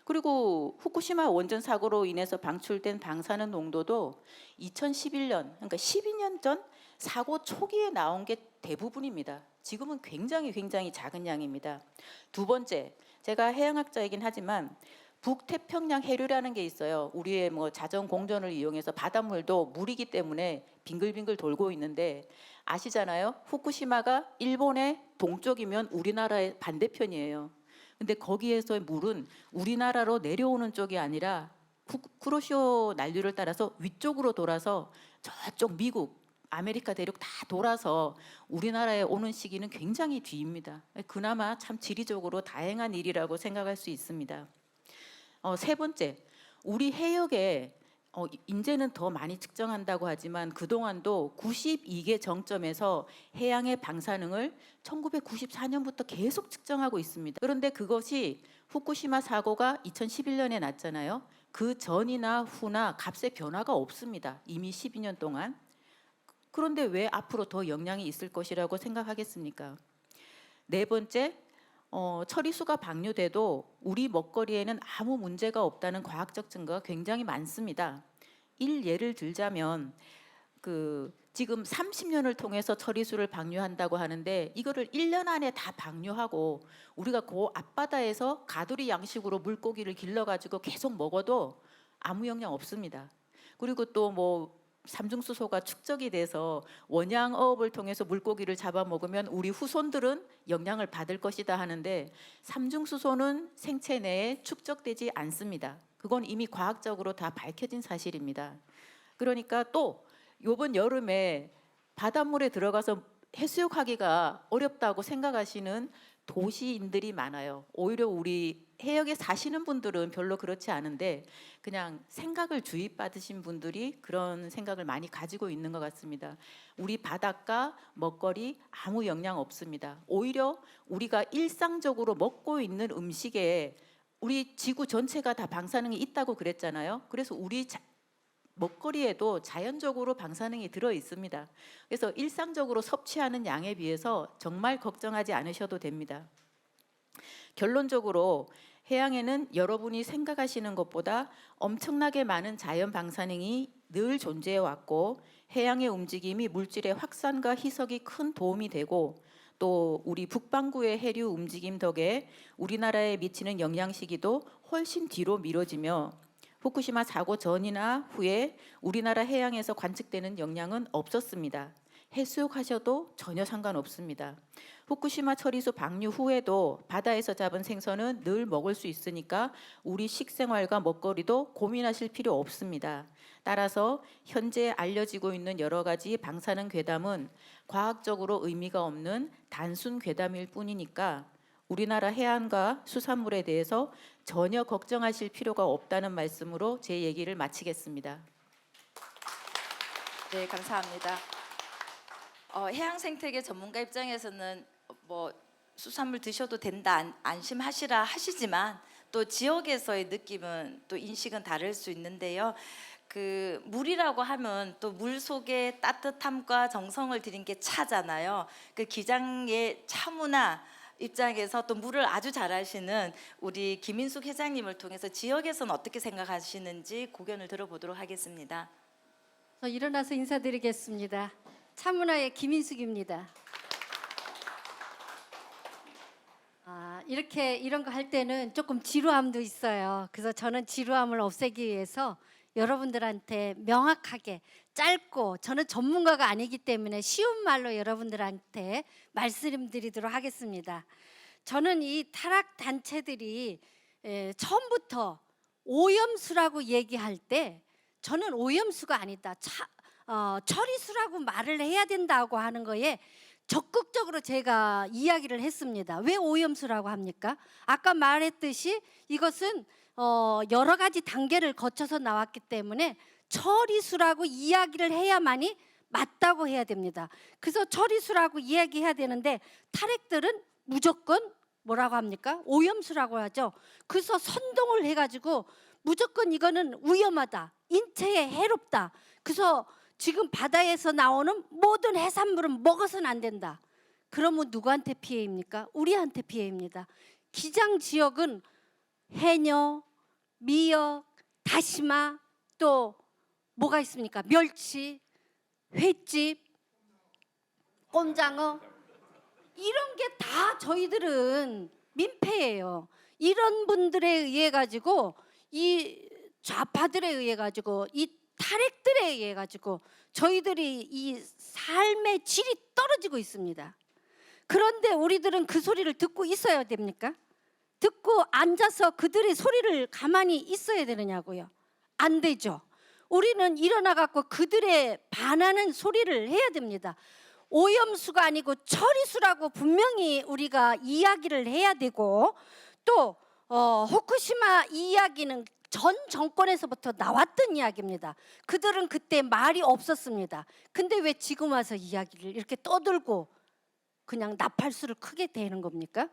그리고 후쿠시마 원전 사고로 인해서 방출된 방사능 농도도 2011년, 그러니까 12년 전 사고 초기에 나온 게 대부분입니다. 지금은 굉장히 작은 양입니다. 두 번째, 제가 해양학자이긴 하지만 북태평양 해류라는 게 있어요. 우리의 뭐 자전 공전을 이용해서 바닷물도 물이기 때문에 빙글빙글 돌고 있는데 아시잖아요. 후쿠시마가 일본의 동쪽이면 우리나라의 반대편이에요. 근데 거기에서의 물은 우리나라로 내려오는 쪽이 아니라 쿠로시오 난류를 따라서 위쪽으로 돌아서 저쪽 미국, 아메리카 대륙 다 돌아서 우리나라에 오는 시기는 굉장히 뒤입니다. 그나마 참 지리적으로 다행한 일이라고 생각할 수 있습니다. 세 번째, 우리 해역에 이제는 더 많이 측정한다고 하지만 그동안도 92개 정점에서 해양의 방사능을 1994년부터 계속 측정하고 있습니다. 그런데 그것이 후쿠시마 사고가 2011년에 났잖아요. 그 전이나 후나 값의 변화가 없습니다. 이미 12년 동안. 그런데 왜 앞으로 더 영향이 있을 것이라고 생각하겠습니까? 네 번째, 처리수가 방류돼도 우리 먹거리에는 아무 문제가 없다는 과학적 증거가 굉장히 많습니다. 예를 들자면 지금 30년을 통해서 처리수를 방류한다고 하는데 이거를 1년 안에 다 방류하고 우리가 그 앞바다에서 가두리 양식으로 물고기를 길러가지고 계속 먹어도 아무 영향 없습니다. 그리고 또 뭐 삼중수소가 축적이 돼서 원양어업을 통해서 물고기를 잡아먹으면 우리 후손들은 영향을 받을 것이다 하는데 삼중수소는 생체 내에 축적되지 않습니다. 그건 이미 과학적으로 다 밝혀진 사실입니다. 그러니까 또 이번 여름에 바닷물에 들어가서 해수욕하기가 어렵다고 생각하시는 도시인들이 많아요. 오히려 우리 해역에 사시는 분들은 별로 그렇지 않은데 그냥 생각을 주입받으신 분들이 그런 생각을 많이 가지고 있는 것 같습니다. 우리 바닷가 먹거리 아무 영향 없습니다. 오히려 우리가 일상적으로 먹고 있는 음식에 우리 지구 전체가 다 방사능이 있다고 그랬잖아요. 그래서 우리 먹거리에도 자연적으로 방사능이 들어 있습니다. 그래서 일상적으로 섭취하는 양에 비해서 정말 걱정하지 않으셔도 됩니다. 결론적으로 해양에는 여러분이 생각하시는 것보다 엄청나게 많은 자연 방사능이 늘 존재해 왔고 해양의 움직임이 물질의 확산과 희석이 큰 도움이 되고 또 우리 북반구의 해류 움직임 덕에 우리나라에 미치는 영향 시기도 훨씬 뒤로 미뤄지며 후쿠시마 사고 전이나 후에 우리나라 해양에서 관측되는 영향은 없었습니다. 해수욕하셔도 전혀 상관없습니다. 후쿠시마 처리수 방류 후에도 바다에서 잡은 생선은 늘 먹을 수 있으니까 우리 식생활과 먹거리도 고민하실 필요 없습니다. 따라서 현재 알려지고 있는 여러 가지 방사능 괴담은 과학적으로 의미가 없는 단순 괴담일 뿐이니까 우리나라 해안과 수산물에 대해서 전혀 걱정하실 필요가 없다는 말씀으로 제 얘기를 마치겠습니다. 네, 감사합니다. 해양 생태계 전문가 입장에서는 뭐 수산물 드셔도 된다, 안심하시라 하시지만 또 지역에서의 느낌은 또 인식은 다를 수 있는데요. 그 물이라고 하면 또 물 속에 따뜻함과 정성을 들인 게 차잖아요. 그 기장의 차문화 입장에서 또 물을 아주 잘 아시는 우리 김인숙 회장님을 통해서 지역에서는 어떻게 생각하시는지 고견을 들어보도록 하겠습니다. 일어나서 인사드리겠습니다. 차문화의 김인숙입니다. 이렇게 이런 거 할 때는 조금 지루함도 있어요. 그래서 저는 지루함을 없애기 위해서 여러분들한테 명확하게 짧고, 저는 전문가가 아니기 때문에 쉬운 말로 여러분들한테 말씀드리도록 하겠습니다. 저는 이 타락 단체들이 처음부터 오염수라고 얘기할 때 저는 오염수가 아니다, 처리수라고 말을 해야 된다고 하는 거에 적극적으로 제가 이야기를 했습니다. 왜 오염수라고 합니까? 아까 말했듯이 이것은 여러 가지 단계를 거쳐서 나왔기 때문에 처리수라고 이야기를 해야만이 맞다고 해야 됩니다. 그래서 처리수라고 이야기해야 되는데 탈핵들은 무조건 뭐라고 합니까? 오염수라고 하죠. 그래서 선동을 해가지고 무조건 이거는 위험하다, 인체에 해롭다. 그래서 지금 바다에서 나오는 모든 해산물은 먹어서는 안 된다. 그러면 누구한테 피해입니까? 우리한테 피해입니다. 기장 지역은 해녀, 미역, 다시마, 또 뭐가 있습니까? 멸치, 횟집, 꼼장어, 이런 게 다 저희들은 민폐예요. 이런 분들에 의해 가지고, 이 좌파들에 의해 가지고, 이 탈핵들에 의해 가지고 저희들이 이 삶의 질이 떨어지고 있습니다. 그런데 우리들은 그 소리를 듣고 있어야 됩니까? 듣고 앉아서 그들의 소리를 가만히 있어야 되느냐고요? 안 되죠. 우리는 일어나 갖고 그들의 반하는 소리를 해야 됩니다. 오염수가 아니고 처리수라고 분명히 우리가 이야기를 해야 되고, 또 후쿠시마 이야기는 전 정권에서부터 나왔던 이야기입니다. 그들은 그때 말이 없었습니다. 근데 왜 지금 와서 이야기를 이렇게 떠들고 그냥 나팔수를 크게 대는 겁니까?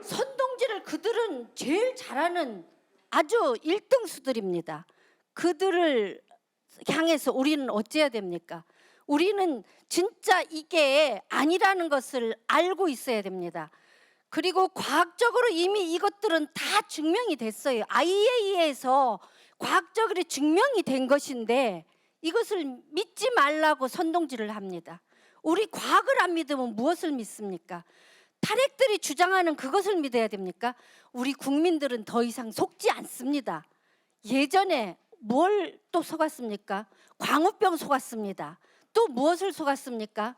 선동질을 그들은 제일 잘하는 아주 1등수들입니다. 그들을 향해서 우리는 어찌해야 됩니까? 우리는 진짜 이게 아니라는 것을 알고 있어야 됩니다. 그리고 과학적으로 이미 이것들은 다 증명이 됐어요. IAEA에서 과학적으로 증명이 된 것인데 이것을 믿지 말라고 선동질을 합니다. 우리 과학을 안 믿으면 무엇을 믿습니까? 탈핵들이 주장하는 그것을 믿어야 됩니까? 우리 국민들은 더 이상 속지 않습니다. 예전에 뭘 또 속았습니까? 광우병 속았습니다. 또 무엇을 속았습니까?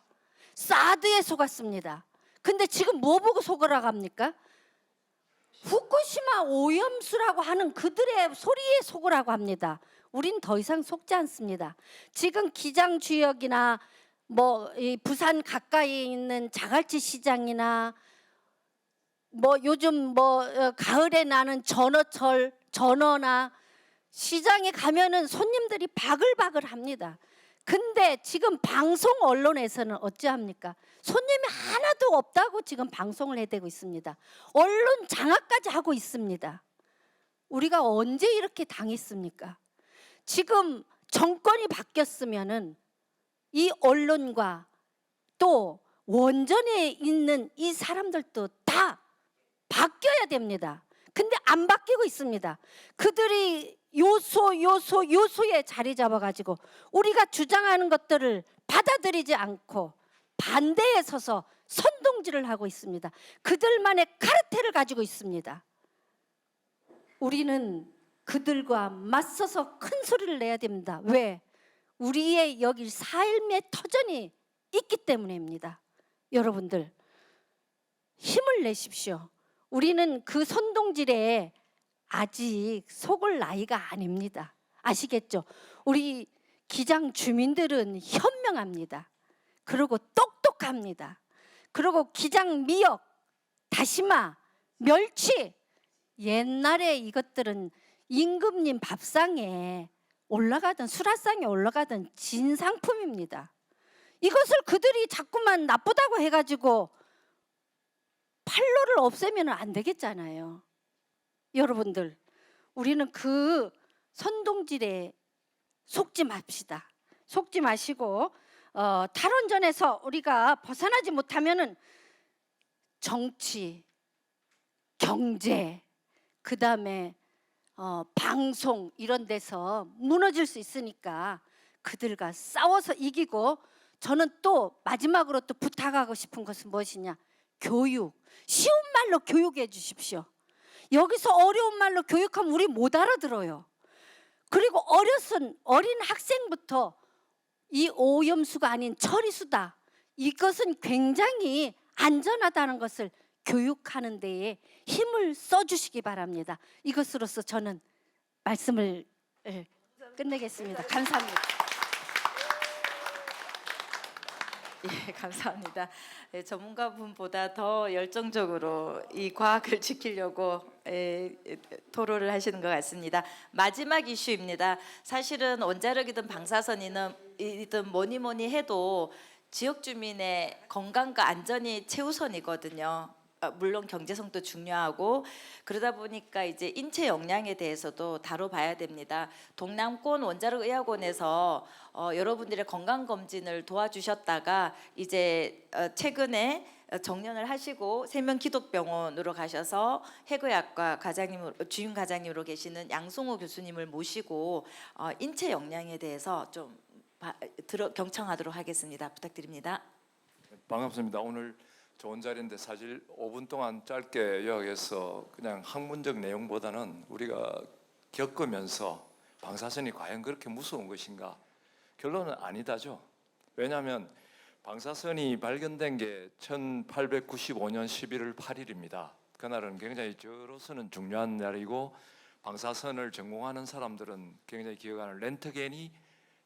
사드에 속았습니다. 근데 지금 뭐 보고 속으라고 합니까? 후쿠시마 오염수라고 하는 그들의 소리에 속으라고 합니다. 우린 더 이상 속지 않습니다. 지금 기장주역이나 뭐 이 부산 가까이 있는 자갈치 시장이나 뭐 요즘 뭐 가을에 나는 전어철, 전어나 시장에 가면은 손님들이 바글바글 합니다. 근데 지금 방송 언론에서는 어찌합니까? 손님이 하나도 없다고 지금 방송을 해대고 있습니다. 언론 장악까지 하고 있습니다. 우리가 언제 이렇게 당했습니까? 지금 정권이 바뀌었으면은 이 언론과 또 원전에 있는 이 사람들도 다 바뀌어야 됩니다. 근데 안 바뀌고 있습니다. 그들이 요소에 자리 잡아가지고 우리가 주장하는 것들을 받아들이지 않고 반대에 서서 선동질을 하고 있습니다. 그들만의 카르텔을 가지고 있습니다. 우리는 그들과 맞서서 큰 소리를 내야 됩니다. 왜? 우리의 여기 삶의 터전이 있기 때문입니다. 여러분들 힘을 내십시오. 우리는 그 선동질에 아직 속을 나이가 아닙니다. 아시겠죠? 우리 기장 주민들은 현명합니다. 그리고 똑똑합니다. 그리고 기장 미역, 다시마, 멸치. 옛날에 이것들은 임금님 밥상에 올라가던 수라상에 올라가던 진상품입니다. 이것을 그들이 자꾸만 나쁘다고 해가지고 팔로를 없애면 안 되겠잖아요. 여러분들, 우리는 그 선동질에 속지 맙시다. 속지 마시고 탈원전에서 우리가 벗어나지 못하면은 정치, 경제, 그 다음에 방송 이런 데서 무너질 수 있으니까 그들과 싸워서 이기고, 저는 또 마지막으로 또 부탁하고 싶은 것은 무엇이냐? 교육. 쉬운 말로 교육해 주십시오. 여기서 어려운 말로 교육하면 우리 못 알아들어요. 그리고 어린 학생부터 이 오염수가 아닌 처리수다, 이것은 굉장히 안전하다는 것을 교육하는 데에 힘을 써주시기 바랍니다. 이것으로서 저는 말씀을 끝내겠습니다. 감사합니다. 예, 감사합니다. 예, 전문가분보다 더 열정적으로 이 과학을 지키려고 토론을 하시는 것 같습니다. 마지막 이슈입니다. 사실은 원자력이든 방사선이든 뭐니 해도 지역 주민의 건강과 안전이 최우선이거든요. 물론 경제성도 중요하고, 그러다 보니까 이제 인체 영양에 대해서도 다뤄봐야 됩니다. 동남권 원자력의학원에서 여러분들의 건강 검진을 도와주셨다가 이제 최근에 정년을 하시고 세명기독병원으로 가셔서 해고약과 주임 과장님으로 계시는 양송호 교수님을 모시고 인체 영양에 대해서 좀 경청하도록 하겠습니다. 부탁드립니다. 반갑습니다. 오늘 좋은 자리인데 사실 5분 동안 짧게 요약해서 그냥 학문적 내용보다는 우리가 겪으면서 방사선이 과연 그렇게 무서운 것인가? 결론은 아니다죠. 왜냐하면 방사선이 발견된 게 1895년 11월 8일입니다. 그날은 굉장히 저로서는 중요한 날이고, 방사선을 전공하는 사람들은 굉장히 기억하는 렌트겐이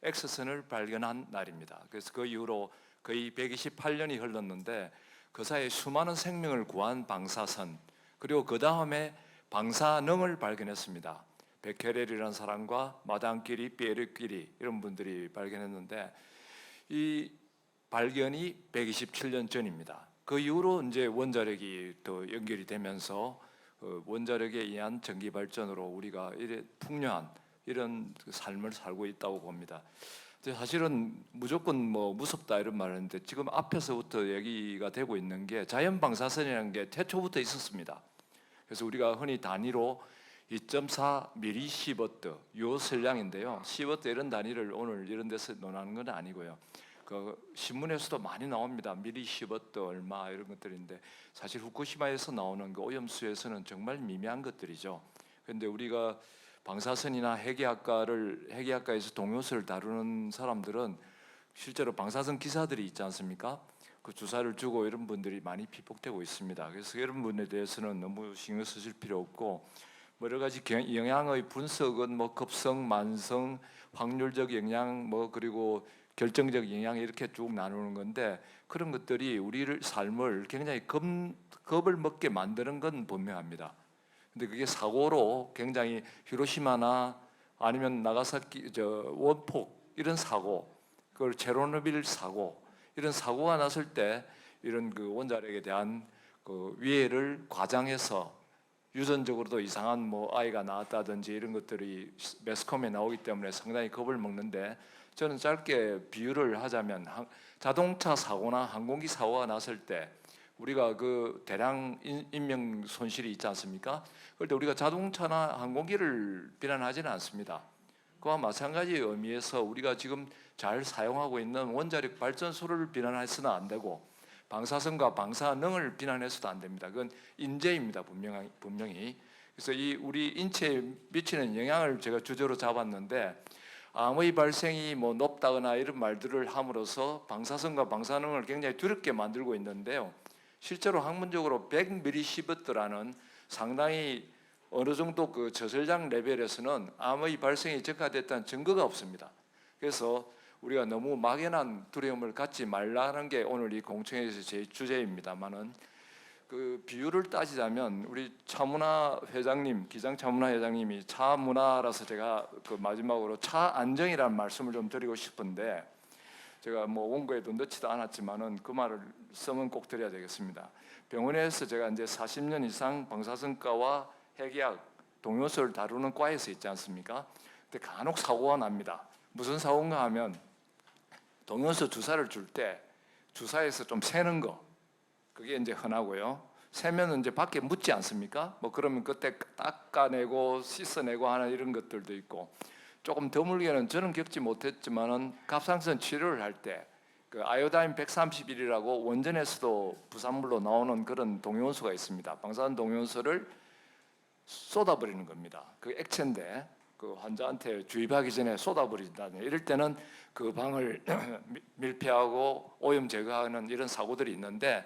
X선을 발견한 날입니다. 그래서 그 이후로 거의 128년이 흘렀는데 그 사이에 수많은 생명을 구한 방사선, 그리고 그 다음에 방사능을 발견했습니다. 베케렐이라는 사람과 마당 끼리, 피에르 끼리 이런 분들이 발견했는데, 이 발견이 127년 전입니다. 그 이후로 이제 원자력이 또 연결이 되면서 원자력에 의한 전기 발전으로 우리가 이래 풍요한 이런 삶을 살고 있다고 봅니다. 사실은 무조건 뭐 무섭다 이런 말을 하는데, 지금 앞에서부터 얘기가 되고 있는 게 자연 방사선이라는 게 태초부터 있었습니다. 그래서 우리가 흔히 단위로 2.4 밀리시버트 요설량인데요. 시버트 이런 단위를 오늘 이런 데서 논하는 건 아니고요. 그 신문에서도 많이 나옵니다. 밀리시버트 얼마 이런 것들인데, 사실 후쿠시마에서 나오는 그 오염수에서는 정말 미미한 것들이죠. 그런데 우리가 방사선이나 핵의학과에서 동요수를 다루는 사람들은 실제로 방사선 기사들이 있지 않습니까? 그 주사를 주고 이런 분들이 많이 피폭되고 있습니다. 그래서 이런 분에 대해서는 너무 신경 쓰실 필요 없고, 여러 가지 영향의 분석은 뭐 급성, 만성, 확률적 영향, 뭐 그리고 결정적 영향 이렇게 쭉 나누는 건데, 그런 것들이 우리를 삶을 굉장히 겁을 먹게 만드는 건 분명합니다. 근데 그게 사고로 굉장히 히로시마나 아니면 나가사키 원폭 이런 사고, 그걸 체르노빌 사고, 이런 사고가 났을 때 이런 그 원자력에 대한 그 위해를 과장해서 유전적으로도 이상한 뭐 아이가 나왔다든지 이런 것들이 매스컴에 나오기 때문에 상당히 겁을 먹는데, 저는 짧게 비유를 하자면 자동차 사고나 항공기 사고가 났을 때 우리가 그 대량 인명 손실이 있지 않습니까? 그런데 우리가 자동차나 항공기를 비난하지는 않습니다. 그와 마찬가지 의미에서 우리가 지금 잘 사용하고 있는 원자력 발전소를 비난해서는 안 되고, 방사선과 방사능을 비난해서도 안 됩니다. 그건 인재입니다, 분명히. 그래서 이 우리 인체에 미치는 영향을 제가 주제로 잡았는데, 암의 발생이 뭐 높다거나 이런 말들을 함으로써 방사선과 방사능을 굉장히 두렵게 만들고 있는데요. 실제로 학문적으로 100mS라는 상당히 어느 정도 그 저설량 레벨에서는 암의 발생이 적화됐다는 증거가 없습니다. 그래서 우리가 너무 막연한 두려움을 갖지 말라는 게 오늘 이 공청회에서 제 주제입니다만은, 그 비율을 따지자면 우리 차문화 회장님, 기장 차문화 회장님이 차문화라서 제가 그 마지막으로 차 안정이라는 말씀을 좀 드리고 싶은데 제가 뭐 원고에도 넣지도 않았지만은 그 말을 쓰면 꼭 드려야 되겠습니다. 병원에서 제가 이제 40년 이상 방사선과와 핵의학 동요소를 다루는 과에서 있지 않습니까? 근데 간혹 사고가 납니다. 무슨 사고인가 하면 동요소 주사를 줄 때 주사에서 좀 새는 거 그게 이제 흔하고요. 세면은 이제 밖에 묻지 않습니까? 뭐 그러면 그때 닦아내고 씻어내고 하는 이런 것들도 있고 조금 드물게는 저는 겪지 못했지만은 갑상선 치료를 할 때 그 아이오다인 131이라고 원전에서도 부산물로 나오는 그런 동요소가 있습니다. 방사선 동요소를 쏟아버리는 겁니다. 그 액체인데 그 환자한테 주입하기 전에 쏟아버린다는 이럴 때는 그 방을 밀폐하고 오염 제거하는 이런 사고들이 있는데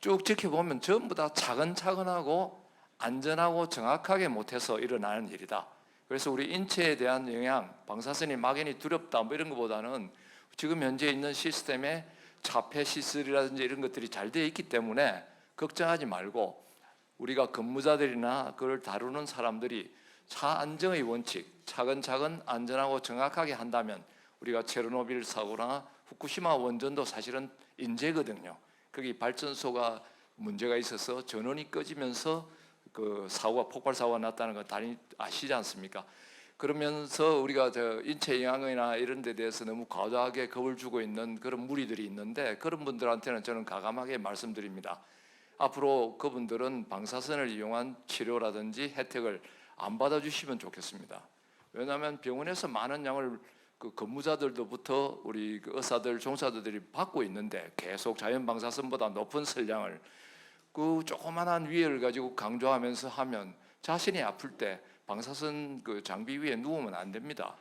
쭉 지켜보면 전부 다 차근차근하고 안전하고 정확하게 못해서 일어나는 일이다. 그래서 우리 인체에 대한 영향, 방사선이 막연히 두렵다 뭐 이런 것보다는 지금 현재 있는 시스템에 차폐 시설이라든지 이런 것들이 잘 되어 있기 때문에 걱정하지 말고 우리가 근무자들이나 그걸 다루는 사람들이 차 안정의 원칙, 차근차근 안전하고 정확하게 한다면 우리가 체르노빌 사고나 후쿠시마 원전도 사실은 인재거든요. 거기 발전소가 문제가 있어서 전원이 꺼지면서 그 사고가 폭발 사고가 났다는 거 다 아시지 않습니까? 그러면서 우리가 저 인체 영향이나 이런 데 대해서 너무 과도하게 겁을 주고 있는 그런 무리들이 있는데 그런 분들한테는 저는 가감하게 말씀드립니다. 앞으로 그분들은 방사선을 이용한 치료라든지 혜택을 안 받아주시면 좋겠습니다. 왜냐하면 병원에서 많은 양을 그 근무자들로부터 우리 그 의사들, 종사자들이 받고 있는데 계속 자연 방사선보다 높은 설량을 그 조그만한 위해를 가지고 강조하면서 하면 자신이 아플 때 방사선 그 장비 위에 누우면 안 됩니다.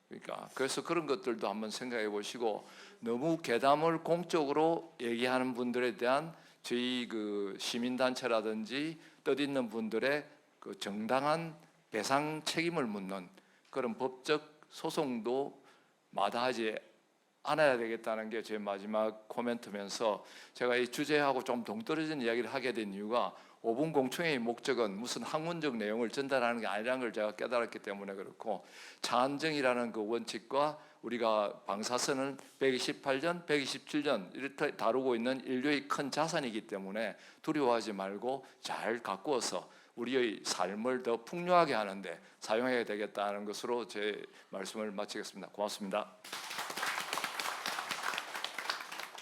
그러니까 그래서 그런 것들도 한번 생각해 보시고 너무 괴담을 공적으로 얘기하는 분들에 대한 저희 그 시민단체라든지 뜻있는 분들의 그 정당한 배상 책임을 묻는 그런 법적 소송도 마다하지 않아야 되겠다는 게 제 마지막 코멘트면서 제가 이 주제하고 좀 동떨어진 이야기를 하게 된 이유가 5분 공청회의 목적은 무슨 학문적 내용을 전달하는 게 아니라는 걸 제가 깨달았기 때문에 그렇고 차안정이라는 그 원칙과 우리가 방사선은 128년, 127년 이렇게 다루고 있는 인류의 큰 자산이기 때문에 두려워하지 말고 잘 가꾸어서 우리의 삶을 더 풍요하게 하는데 사용해야 되겠다는 것으로 제 말씀을 마치겠습니다. 고맙습니다.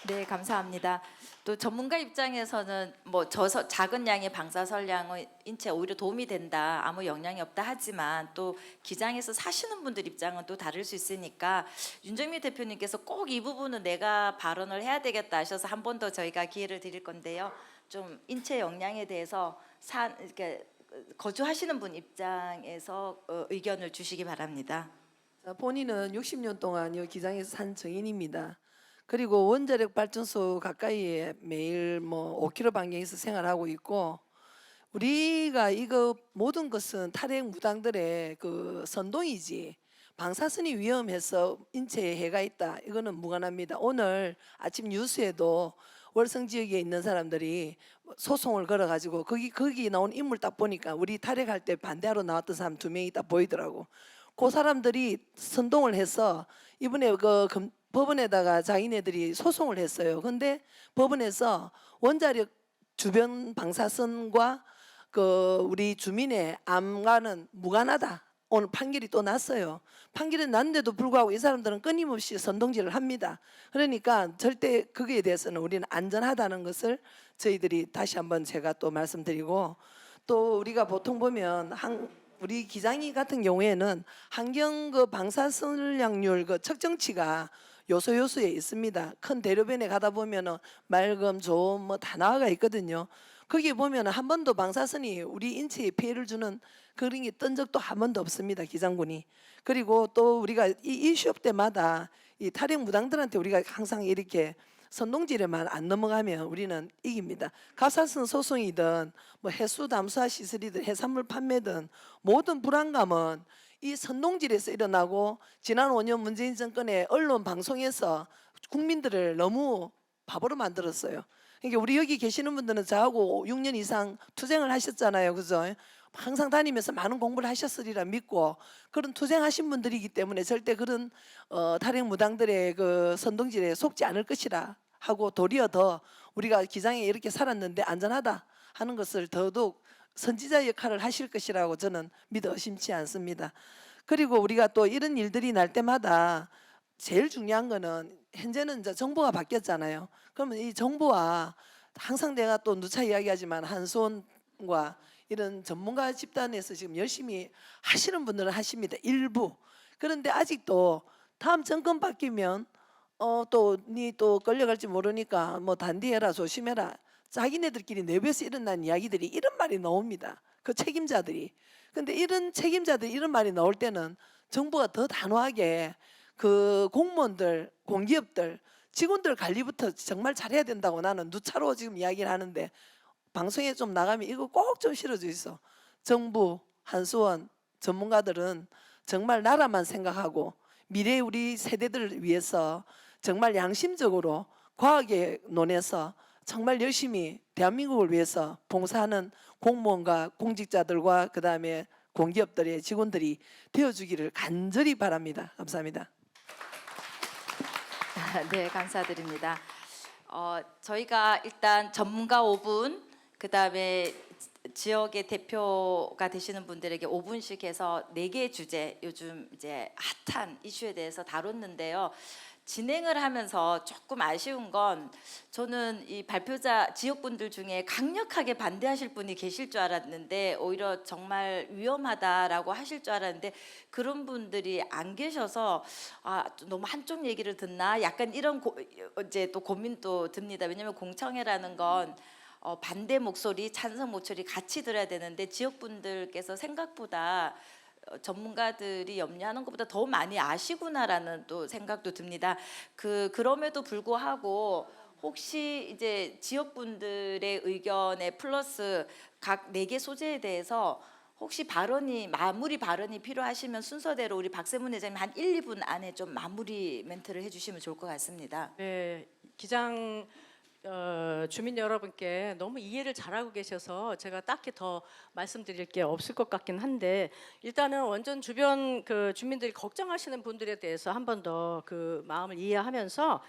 네, 감사합니다. 또 전문가 입장에서는 뭐 작은 양의 방사선량은 인체에 오히려 도움이 된다, 아무 영향이 없다 하지만 또 기장에서 사시는 분들 입장은 또 다를 수 있으니까 윤정미 대표님께서 꼭 이 부분은 내가 발언을 해야 되겠다 하셔서 한 번 더 저희가 기회를 드릴 건데요. 좀 인체 영향에 대해서 이렇게 거주하시는 분 입장에서 의견을 주시기 바랍니다. 본인은 60년 동안 이 기장에서 산 증인입니다. 그리고 원자력 발전소 가까이에 매일 뭐 5km 반경에서 생활하고 있고 우리가 이거 모든 것은 탈핵 무당들의 그 선동이지 방사선이 위험해서 인체에 해가 있다 이거는 무관합니다. 오늘 아침 뉴스에도 월성 지역에 있는 사람들이 소송을 걸어가지고 거기 나온 인물 딱 보니까 우리 탈핵할 때 반대하러 나왔던 사람 2명이 딱 보이더라고. 그 사람들이 선동을 해서 이번에 법원에다가 자기네들이 소송을 했어요. 근데 법원에서 원자력 주변 방사선과 그 우리 주민의 암과는 무관하다. 오늘 판결이 또 났어요. 판결이 났는데도 불구하고 이 사람들은 끊임없이 선동질을 합니다. 그러니까 절대 거기에 대해서는 우리는 안전하다는 것을 저희들이 다시 한번 제가 또 말씀드리고 또 우리가 보통 보면 우리 기장이 같은 경우에는 환경 그 방사선량률 그 측정치가 요소에 있습니다. 큰 대로변에 가다 보면은 맑음, 좋음 뭐 다 나와가 있거든요. 거기에 보면은 한 번도 방사선이 우리 인체에 피해를 주는 그런 게 뜬 적도 한 번도 없습니다. 기장군이. 그리고 또 우리가 이 이슈업 때마다 이 탈핵 무당들한테 우리가 항상 이렇게 선동질에만 안 넘어가면 우리는 이깁니다. 가사선 소송이든 뭐 해수 담수화 시설이든 해산물 판매든 모든 불안감은 이 선동질에서 일어나고 지난 5년 문재인 정권의 언론 방송에서 국민들을 너무 바보로 만들었어요. 그러니까 우리 여기 계시는 분들은 저하고 6년 이상 투쟁을 하셨잖아요, 그죠? 항상 다니면서 많은 공부를 하셨으리라 믿고 그런 투쟁하신 분들이기 때문에 절대 그런 탈핵 무당들의 그 선동질에 속지 않을 것이라 하고 도리어 더 우리가 기장에 이렇게 살았는데 안전하다 하는 것을 더더욱 선지자 역할을 하실 것이라고 저는 믿어 의심치 않습니다. 그리고 우리가 또 이런 일들이 날 때마다 제일 중요한 거는 현재는 이제 정부가 바뀌었잖아요. 그러면 이 정부와 항상 내가 또 누차 이야기하지만 한수원과 이런 전문가 집단에서 지금 열심히 하시는 분들은 하십니다. 일부. 그런데 아직도 다음 정권 바뀌면 또 끌려갈지 모르니까 뭐 단디해라 조심해라. 자기네들끼리 내부에서 일어난 이야기들이 이런 말이 나옵니다. 그 책임자들이. 근데 이런 책임자들이 이런 말이 나올 때는 정부가 더 단호하게 그 공무원들, 공기업들, 직원들 관리부터 정말 잘해야 된다고 나는 누차로 지금 이야기를 하는데 방송에 좀 나가면 이거 꼭 좀 실어주이소. 정부, 한수원, 전문가들은 정말 나라만 생각하고 미래 우리 세대들을 위해서 정말 양심적으로 과학에 논해서 정말 열심히 대한민국을 위해서 봉사하는 공무원과 공직자들과 그다음에 공기업들의 직원들이 되어주기를 간절히 바랍니다. 감사합니다. 네, 감사드립니다. 저희가 일단 전문가 5분, 그다음에 지역의 대표가 되시는 분들에게 5분씩 해서 4개 주제, 요즘 이제 핫한 이슈에 대해서 다뤘는데요. 진행을 하면서 조금 아쉬운 건 저는 이 발표자 지역분들 중에 강력하게 반대하실 분이 계실 줄 알았는데 오히려 정말 위험하다라고 하실 줄 알았는데 그런 분들이 안 계셔서 너무 한쪽 얘기를 듣나 약간 이런 이제 또 고민도 듭니다. 왜냐하면 공청회라는 건 반대 목소리, 찬성 목소리 같이 들어야 되는데 지역분들께서 생각보다 전문가들이 염려하는 것보다 더 많이 아시구나라는 또 생각도 듭니다. 그럼에도 불구하고 혹시 이제 지역분들의 의견에 플러스 각 4개 소재에 대해서 혹시 마무리 발언이 필요하시면 순서대로 우리 박세문 회장님 한 1, 2분 안에 좀 마무리 멘트를 해주시면 좋을 것 같습니다. 네, 기장 주민 여러분께 너무 이해를 잘하고 계셔서 제가 딱히 더 말씀드릴 게 없을 것 같긴 한데 일단은 원전 주변 그 주민들이 걱정하시는 분들에 대해서 한 번 더 그 마음을 이해하면서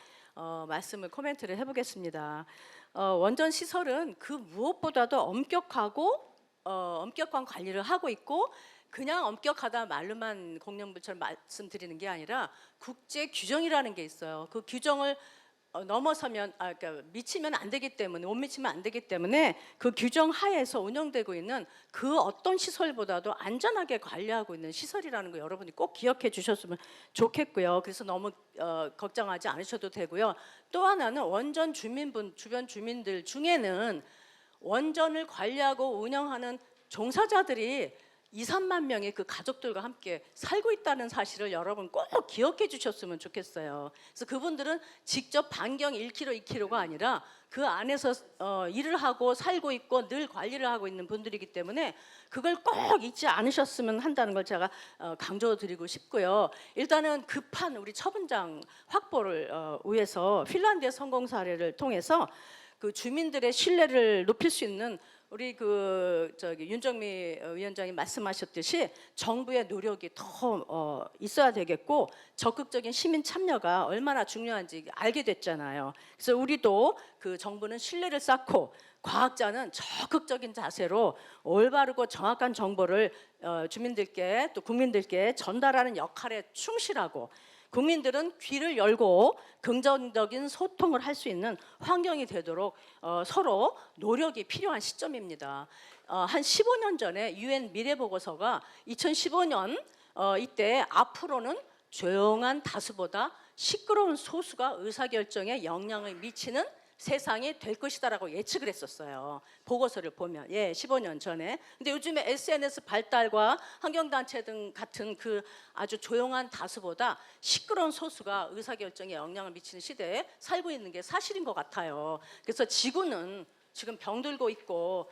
말씀을 코멘트를 해보겠습니다. 원전 시설은 그 무엇보다도 엄격한 관리를 하고 있고 그냥 엄격하다 말로만 공영부처럼 말씀드리는 게 아니라 국제 규정이라는 게 있어요. 그 규정을 넘어서면 그러니까 미치면 안 되기 때문에 못 미치면 안 되기 때문에 그 규정 하에서 운영되고 있는 그 어떤 시설보다도 안전하게 관리하고 있는 시설이라는 거 여러분이 꼭 기억해 주셨으면 좋겠고요. 그래서 너무 걱정하지 않으셔도 되고요. 또 하나는 원전 주변 주민들 중에는 원전을 관리하고 운영하는 종사자들이 2, 3만 명의 그 가족들과 함께 살고 있다는 사실을 여러분 꼭 기억해 주셨으면 좋겠어요. 그래서 그분들은 직접 반경 1km, 2km가 아니라 그 안에서 일을 하고 살고 있고 늘 관리를 하고 있는 분들이기 때문에 그걸 꼭 잊지 않으셨으면 한다는 걸 제가 강조드리고 싶고요. 일단은 급한 우리 처분장 확보를 위해서 핀란드의 성공 사례를 통해서 그 주민들의 신뢰를 높일 수 있는 우리 윤정미 위원장이 말씀하셨듯이 정부의 노력이 더 있어야 되겠고 적극적인 시민 참여가 얼마나 중요한지 알게 됐잖아요. 그래서 우리도 그 정부는 신뢰를 쌓고 과학자는 적극적인 자세로 올바르고 정확한 정보를 주민들께 또 국민들께 전달하는 역할에 충실하고 국민들은 귀를 열고 긍정적인 소통을 할 수 있는 환경이 되도록 서로 노력이 필요한 시점입니다. 한 15년 전에 UN 미래보고서가 2015년 이때 앞으로는 조용한 다수보다 시끄러운 소수가 의사결정에 영향을 미치는 세상이 될 것이다라고 예측을 했었어요. 보고서를 보면 15년 전에. 근데 요즘에 SNS 발달과 환경단체 등 같은 그 아주 조용한 다수보다 시끄러운 소수가 의사결정에 영향을 미치는 시대에 살고 있는 게 사실인 것 같아요. 그래서 지구는 지금 병들고 있고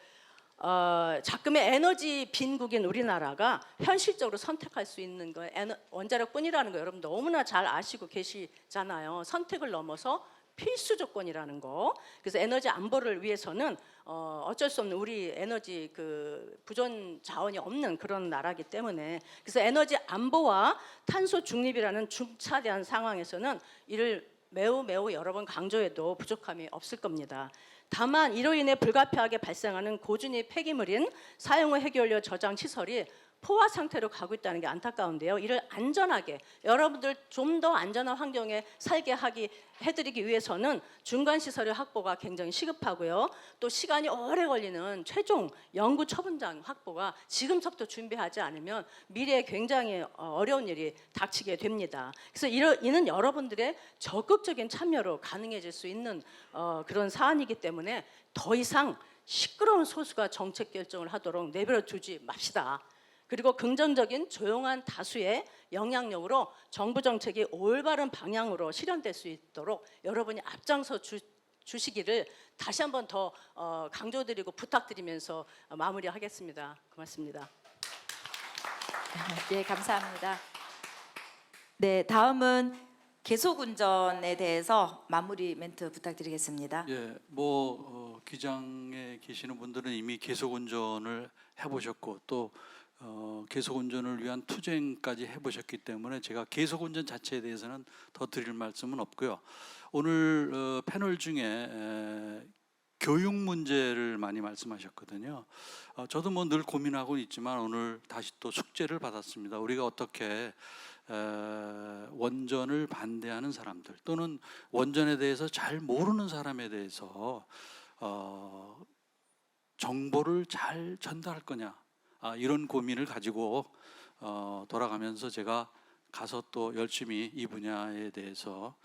자금의 에너지 빈국인 우리나라가 현실적으로 선택할 수 있는 거 원자력뿐이라는 거 여러분 너무나 잘 아시고 계시잖아요. 선택을 넘어서 필수 조건이라는 거. 그래서 에너지 안보를 위해서는 어쩔 수 없는 우리 에너지 그 부존 자원이 없는 그런 나라기 때문에 그래서 에너지 안보와 탄소 중립이라는 중차대한 상황에서는 이를 매우 여러 번 강조해도 부족함이 없을 겁니다. 다만 이로 인해 불가피하게 발생하는 고준위 폐기물인 사용 후 해결료 저장 시설이 포화 상태로 가고 있다는 게 안타까운데요. 이를 안전하게 여러분들 좀 더 안전한 환경에 살게 해드리기 위해서는 중간 시설의 확보가 굉장히 시급하고요. 또 시간이 오래 걸리는 최종 연구 처분장 확보가 지금부터 준비하지 않으면 미래에 굉장히 어려운 일이 닥치게 됩니다. 그래서 이는 여러분들의 적극적인 참여로 가능해질 수 있는 그런 사안이기 때문에 더 이상 시끄러운 소수가 정책 결정을 하도록 내버려 두지 맙시다. 그리고 긍정적인 조용한 다수의 영향력으로 정부 정책이 올바른 방향으로 실현될 수 있도록 여러분이 앞장서 주시기를 다시 한번 더 강조드리고 부탁드리면서 마무리하겠습니다. 고맙습니다. 예, 감사합니다. 네, 다음은 계속 운전에 대해서 마무리 멘트 부탁드리겠습니다. 예, 기장에 계시는 분들은 이미 계속 운전을 해보셨고 또 계속 운전을 위한 투쟁까지 해보셨기 때문에 제가 계속 운전 자체에 대해서는 더 드릴 말씀은 없고요. 오늘 패널 중에 교육 문제를 많이 말씀하셨거든요. 저도 늘 고민하고 있지만 오늘 다시 또 숙제를 받았습니다. 우리가 어떻게 원전을 반대하는 사람들 또는 원전에 대해서 잘 모르는 사람에 대해서 정보를 잘 전달할 거냐, 이런 고민을 가지고 돌아가면서 제가 가서 또 열심히 이 분야에 대해서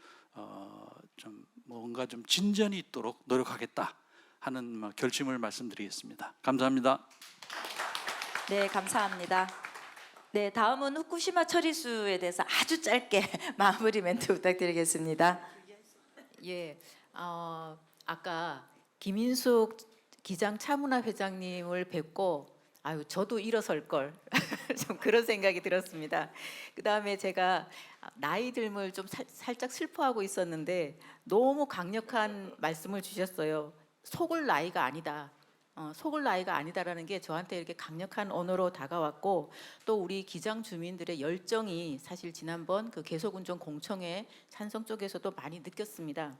좀 뭔가 좀 진전이 있도록 노력하겠다 하는 결심을 말씀드리겠습니다. 감사합니다. 네, 감사합니다. 네, 다음은 후쿠시마 처리수에 대해서 아주 짧게 마무리 멘트 부탁드리겠습니다. 예, 아까 김인숙 기장 차문화 회장님을 뵙고 아유 저도 일어설 걸 좀 그런 생각이 들었습니다. 그 다음에 제가 나이 듦을 좀 살짝 슬퍼하고 있었는데 너무 강력한 말씀을 주셨어요. 속을 나이가 아니다. 속을 나이가 아니다라는 게 저한테 이렇게 강력한 언어로 다가왔고 또 우리 기장 주민들의 열정이 사실 지난번 그 계속운전 공청회 찬성 쪽에서도 많이 느꼈습니다.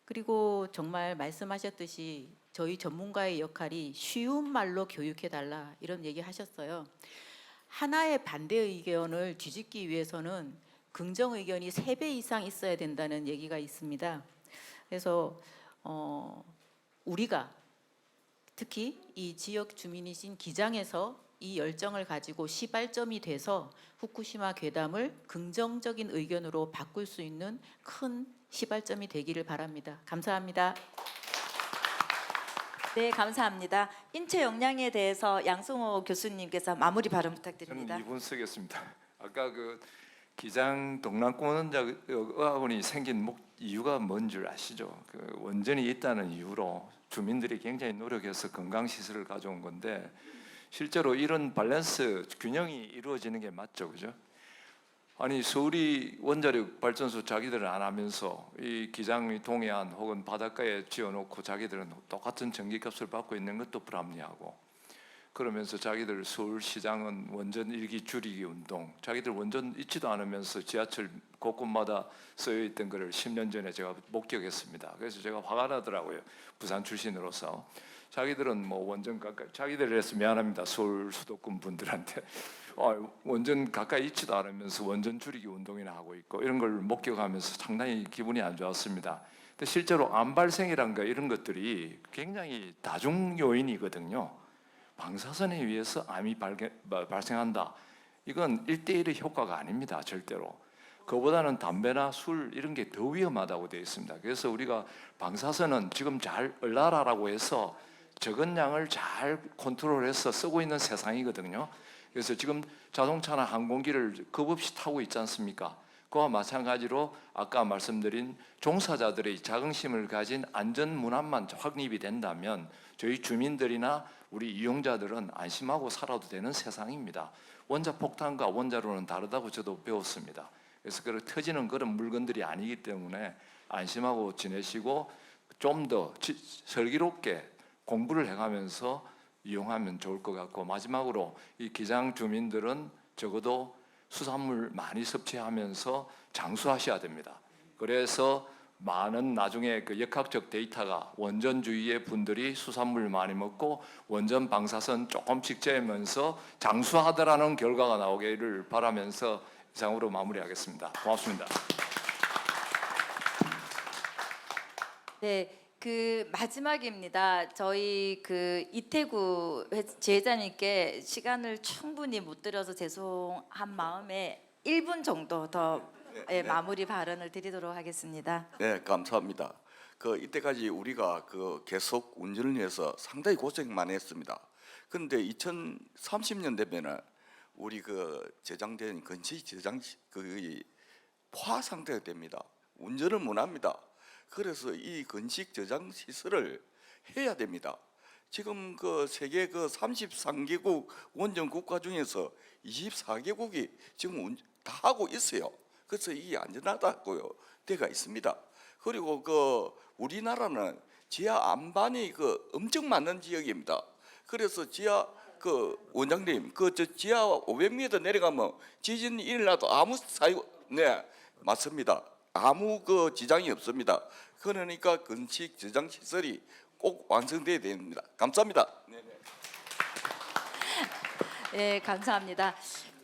그리고 정말 말씀하셨듯이 저희 전문가의 역할이 쉬운 말로 교육해달라 이런 얘기 하셨어요. 하나의 반대 의견을 뒤집기 위해서는 긍정 의견이 3배 이상 있어야 된다는 얘기가 있습니다. 그래서 우리가 특히 이 지역 주민이신 기장에서 이 열정을 가지고 시발점이 돼서 후쿠시마 괴담을 긍정적인 의견으로 바꿀 수 있는 큰 시발점이 되기를 바랍니다. 감사합니다. 네, 감사합니다. 인체 역량에 대해서 양승호 교수님께서 마무리 발언 부탁드립니다. 저는 2분 쓰겠습니다. 아까 그 기장 동남권원자의학원이 생긴 이유가 뭔 줄 아시죠? 그 원전이 있다는 이유로 주민들이 굉장히 노력해서 건강시설을 가져온 건데 실제로 이런 밸런스 균형이 이루어지는 게 맞죠, 그죠? 아니 서울이 원자력 발전소 자기들은 안 하면서 이 기장이 동해안 혹은 바닷가에 지어놓고 자기들은 똑같은 전기값을 받고 있는 것도 불합리하고 그러면서 자기들 서울시장은 원전 일기 줄이기 운동 자기들 원전 있지도 않으면서 지하철 곳곳마다 쓰여있던 것을 10년 전에 제가 목격했습니다. 그래서 제가 화가 나더라고요. 부산 출신으로서 자기들은 원전 가까이 자기들 해서 미안합니다. 서울 수도권 분들한테 원전 가까이 있지도 않으면서 원전 줄이기 운동이나 하고 있고 이런 걸 목격하면서 상당히 기분이 안 좋았습니다. 근데 실제로 암 발생이란가 이런 것들이 굉장히 다중 요인이거든요. 방사선에 의해서 암이 발생한다. 이건 1대1의 효과가 아닙니다. 절대로. 그보다는 담배나 술 이런 게 더 위험하다고 되어 있습니다. 그래서 우리가 방사선은 지금 잘 얼라라라고 해서 적은 양을 잘 컨트롤해서 쓰고 있는 세상이거든요. 그래서 지금 자동차나 항공기를 겁없이 타고 있지 않습니까? 그와 마찬가지로 아까 말씀드린 종사자들의 자긍심을 가진 안전 문화만 확립이 된다면 저희 주민들이나 우리 이용자들은 안심하고 살아도 되는 세상입니다. 원자폭탄과 원자로는 다르다고 저도 배웠습니다. 그래서 터지는 그런 물건들이 아니기 때문에 안심하고 지내시고 좀 더 슬기롭게 공부를 해가면서 이용하면 좋을 것 같고, 마지막으로 이 기장 주민들은 적어도 수산물 많이 섭취하면서 장수하셔야 됩니다. 그래서 많은 나중에 그 역학적 데이터가 원전주의의 분들이 수산물 많이 먹고 원전 방사선 조금씩 쬐면서 장수하더라는 결과가 나오기를 바라면서 이상으로 마무리하겠습니다. 고맙습니다. 네, 그 마지막입니다. 저희 그 이태구 지회장님께 시간을 충분히 못 드려서 죄송한 마음에 1분 정도 더 마무리 발언을 드리도록 하겠습니다. 네, 감사합니다. 이때까지 우리가 계속 운전을 위해서 상당히 고생 많이 했습니다. 그런데 2030년 되면은 우리 저장된 건식 저장 포화 상태가 됩니다. 운전을 못 합니다. 그래서 이 건식 저장 시설을 해야 됩니다. 지금 세계 33개국 원전 국가 중에서 24개국이 지금 다 하고 있어요. 그래서 이게 안전하다고요 되가 있습니다. 그리고 우리나라는 지하 안반이 엄청 많은 지역입니다. 그래서 지하 원장님 지하 500m 내려가면 지진이 일어나도 아무 네 맞습니다. 아무 지장이 없습니다. 그러니까 건식 저장 시설이 꼭 완성돼야 됩니다. 감사합니다. 네, 감사합니다.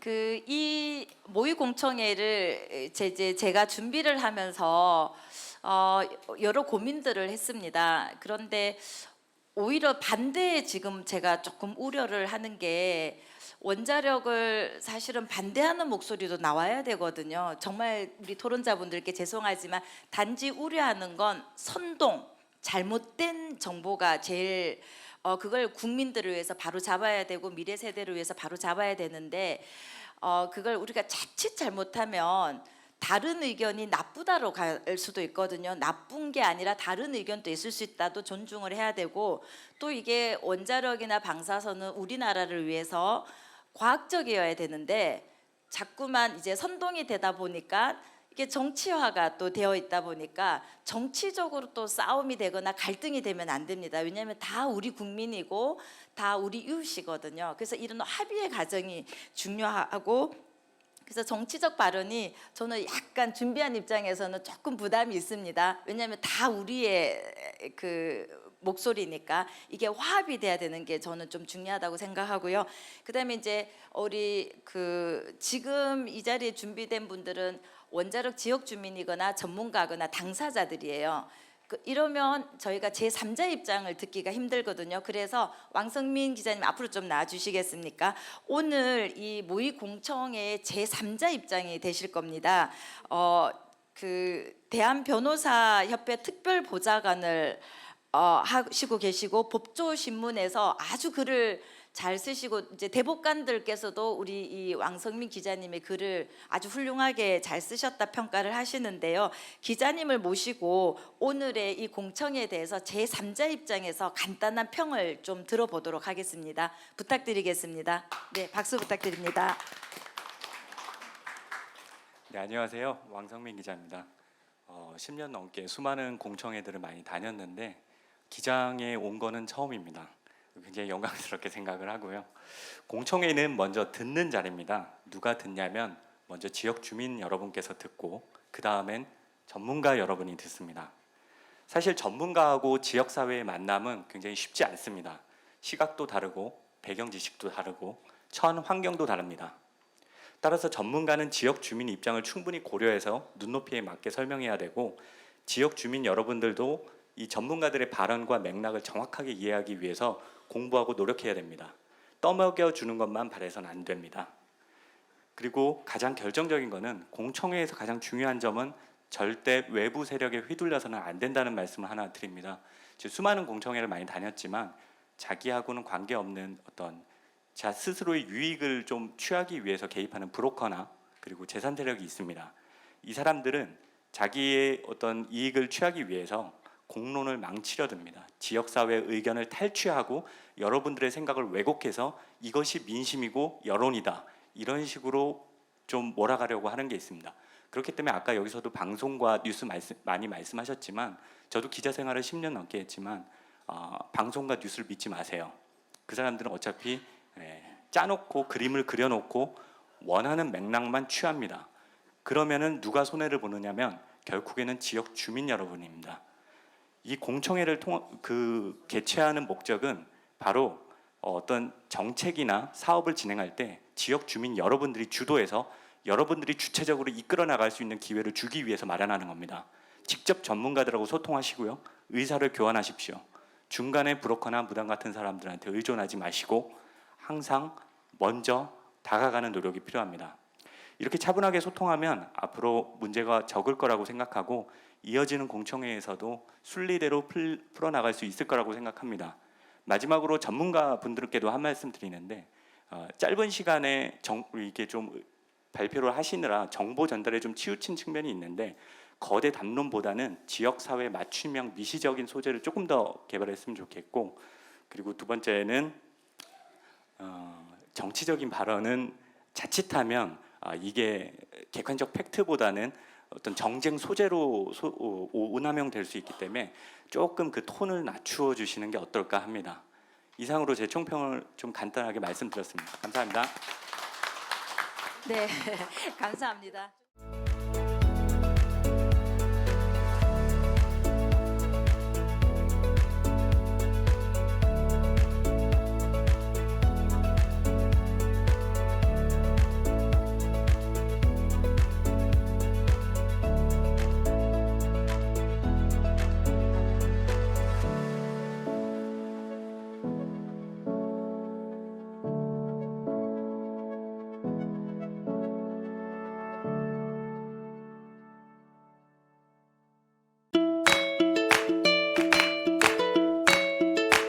이 모의 공청회를 제가 준비를 하면서 여러 고민들을 했습니다. 그런데 오히려 반대에 지금 제가 조금 우려를 하는 게, 원자력을 사실은 반대하는 목소리도 나와야 되거든요. 정말 우리 토론자분들께 죄송하지만 단지 우려하는 건 선동, 잘못된 정보가 제일 그걸 국민들을 위해서 바로 잡아야 되고 미래 세대를 위해서 바로 잡아야 되는데, 그걸 우리가 자칫 잘못하면 다른 의견이 나쁘다로 갈 수도 있거든요. 나쁜 게 아니라 다른 의견도 있을 수 있다도 존중을 해야 되고, 또 이게 원자력이나 방사선은 우리나라를 위해서 과학적이어야 되는데 자꾸만 이제 선동이 되다 보니까 이게 정치화가 또 되어 있다 보니까 정치적으로 또 싸움이 되거나 갈등이 되면 안 됩니다. 왜냐하면 다 우리 국민이고 다 우리 이웃이거든요. 그래서 이런 합의의 과정이 중요하고, 그래서 정치적 발언이 저는 약간 준비한 입장에서는 조금 부담이 있습니다. 왜냐하면 다 우리의 목소리니까 이게 화합이 돼야 되는 게 저는 좀 중요하다고 생각하고요. 그다음에 이제 우리 지금 이 자리에 준비된 분들은 원자력 지역 주민이거나 전문가거나 당사자들이에요. 이러면 저희가 제3자 입장을 듣기가 힘들거든요. 그래서 왕성민 기자님 앞으로 좀 나와주시겠습니까? 오늘 이 모의 공청회의 제3자 입장이 되실 겁니다. 대한변호사협회 특별보좌관을 하시고 계시고, 법조신문에서 아주 글을 잘 쓰시고, 이제 대법관들께서도 우리 이 왕성민 기자님의 글을 아주 훌륭하게 잘 쓰셨다 평가를 하시는데요. 기자님을 모시고 오늘의 이 공청회에 대해서 제3자 입장에서 간단한 평을 좀 들어보도록 하겠습니다. 부탁드리겠습니다. 네, 박수 부탁드립니다. 네, 안녕하세요. 왕성민 기자입니다. 10년 넘게 수많은 공청회들을 많이 다녔는데 기장에 온 거는 처음입니다. 굉장히 영광스럽게 생각을 하고요. 공청회는 먼저 듣는 자리입니다. 누가 듣냐면 먼저 지역 주민 여러분께서 듣고 그 다음엔 전문가 여러분이 듣습니다. 사실 전문가하고 지역사회의 만남은 굉장히 쉽지 않습니다. 시각도 다르고 배경 지식도 다르고 처한 환경도 다릅니다. 따라서 전문가는 지역 주민 입장을 충분히 고려해서 눈높이에 맞게 설명해야 되고, 지역 주민 여러분들도 이 전문가들의 발언과 맥락을 정확하게 이해하기 위해서 공부하고 노력해야 됩니다. 떠먹여 주는 것만 바라서는 안 됩니다. 그리고 가장 결정적인 것은, 공청회에서 가장 중요한 점은 절대 외부 세력에 휘둘려서는 안 된다는 말씀을 하나 드립니다. 수많은 공청회를 많이 다녔지만 자기하고는 관계없는 어떤 자 스스로의 유익을 좀 취하기 위해서 개입하는 브로커나 그리고 재산 세력이 있습니다. 이 사람들은 자기의 어떤 이익을 취하기 위해서 공론을 망치려 듭니다. 지역사회의 의견을 탈취하고 여러분들의 생각을 왜곡해서 이것이 민심이고 여론이다, 이런 식으로 좀 몰아가려고 하는 게 있습니다. 그렇기 때문에 아까 여기서도 방송과 뉴스 많이 말씀하셨지만 저도 기자 생활을 10년 넘게 했지만 방송과 뉴스를 믿지 마세요. 그 사람들은 어차피 짜놓고 그림을 그려놓고 원하는 맥락만 취합니다. 그러면은 누가 손해를 보느냐면 결국에는 지역 주민 여러분입니다. 이 공청회를 개최하는 목적은 바로 어떤 정책이나 사업을 진행할 때 지역 주민 여러분들이 주도해서 여러분들이 주체적으로 이끌어 나갈 수 있는 기회를 주기 위해서 마련하는 겁니다. 직접 전문가들하고 소통하시고요. 의사를 교환하십시오. 중간에 브로커나 무당 같은 사람들한테 의존하지 마시고 항상 먼저 다가가는 노력이 필요합니다. 이렇게 차분하게 소통하면 앞으로 문제가 적을 거라고 생각하고 이어지는 공청회에서도 순리대로 풀어나갈 수 있을 거라고 생각합니다. 마지막으로 전문가 분들께도 한 말씀 드리는데 짧은 시간에 이게 좀 발표를 하시느라 정보 전달에 좀 치우친 측면이 있는데 거대 담론보다는 지역사회 맞춤형 미시적인 소재를 조금 더 개발했으면 좋겠고, 그리고 두 번째는 정치적인 발언은 자칫하면 이게 객관적 팩트보다는 어떤 정쟁 소재로 오남용될 수 있기 때문에 조금 그 톤을 낮추어 주시는 게 어떨까 합니다. 이상으로 제 총평을 좀 간단하게 말씀드렸습니다. 감사합니다. 네, 감사합니다.